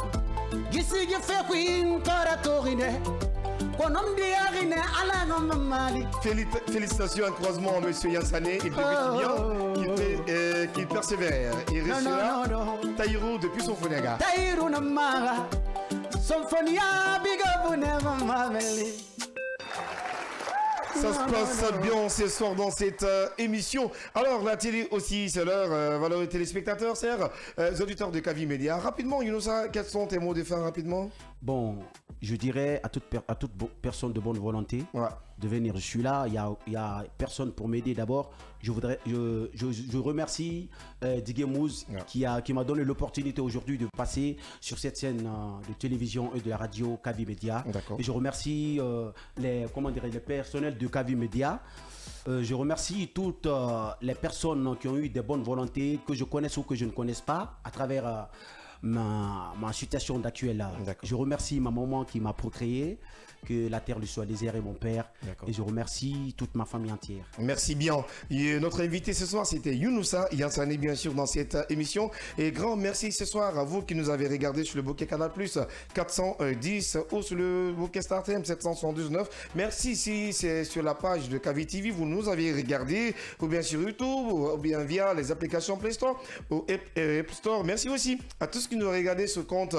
gisigi feku intara torine konom diarine ala ngomali. Félicitations, un croisement à monsieur Yansané, il débute bien, qu'il persévère. Il reste là. Taïrou depuis son Fonéga. Taïrou namara Symphonia bigabune mameli. Ça se passe bien ce soir dans cette émission. Alors, la télé aussi, c'est l'heure. Valeurs téléspectateurs, chers auditeurs de Kavi Média. Rapidement, Younousa, quels sont tes mots de fin rapidement? Bon, je dirais à toute personne de bonne volonté de venir. Je suis là, il y a personne pour m'aider d'abord. Je remercie Digue Mouz qui m'a donné l'opportunité aujourd'hui de passer sur cette scène de télévision et de la radio Kavi Media. Et je remercie les personnels de Kavi Media. Je remercie toutes les personnes qui ont eu des bonnes volontés, que je connaisse ou que je ne connaisse pas, à travers ma situation d'actuelle. Je remercie ma maman qui m'a procréé, que la terre lui soit désert, et mon père. Et je remercie toute ma famille entière. Merci bien. Et notre invité ce soir, c'était Younoussa Yansane, bien sûr, dans cette émission. Et grand merci ce soir à vous qui nous avez regardé sur le bouquet Canal+, 410 ou sur le bouquet StarTM 779. Merci si c'est sur la page de Kavi TV, vous nous avez regardé, ou bien sur YouTube, ou bien via les applications Play Store ou App Store. Merci aussi à tous qui nous ont regardé sur compte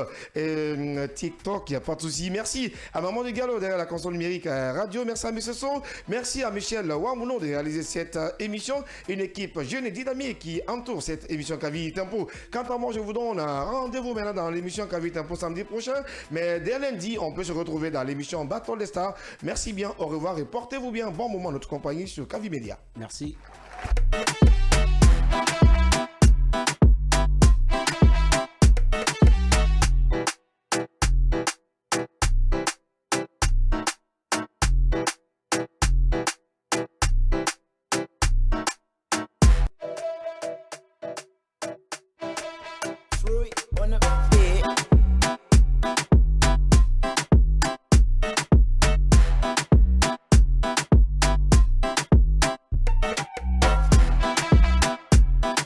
TikTok, il n'y a pas de souci. Merci à Maman de Gallo derrière la console numérique radio. Merci à M. Son. Merci à Michel Wamouno de réaliser cette émission. Une équipe jeune et dynamique qui entoure cette émission Kavi Tempo. Quant à moi, je vous donne un rendez-vous maintenant dans l'émission Kavi Tempo samedi prochain. Mais dès lundi, on peut se retrouver dans l'émission Battle des Stars. Merci bien, au revoir et portez-vous bien. Bon moment, notre compagnie sur Kavi Media. Merci.